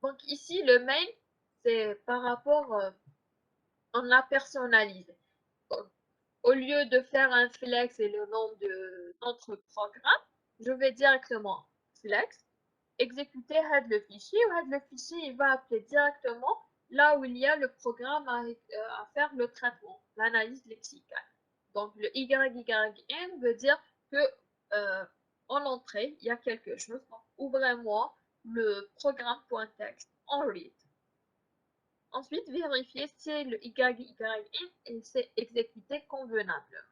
Donc ici, le main, c'est par rapport, on a personnalisé. Donc, au lieu de faire un flex et le nom de notre programme, je vais directement flex, exécuter le fichier, le fichier il va appeler directement là où il y a le programme à faire le traitement, l'analyse lexicale. Donc le YYN veut dire que en entrée, il y a quelque chose. Donc ouvrez-moi le programme.txt en read. Ensuite, vérifiez si le YYN s'est exécuté convenablement.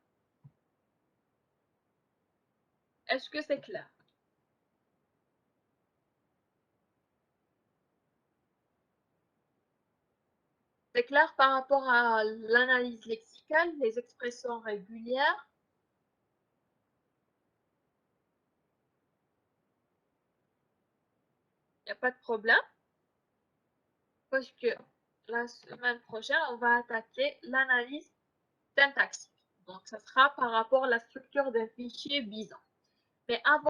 Est-ce que c'est clair? C'est clair par rapport à l'analyse lexicale, les expressions régulières. Il n'y a pas de problème. Parce que la semaine prochaine, on va attaquer l'analyse syntaxique. Donc, ça sera par rapport à la structure d'un fichier Bison. Mais avant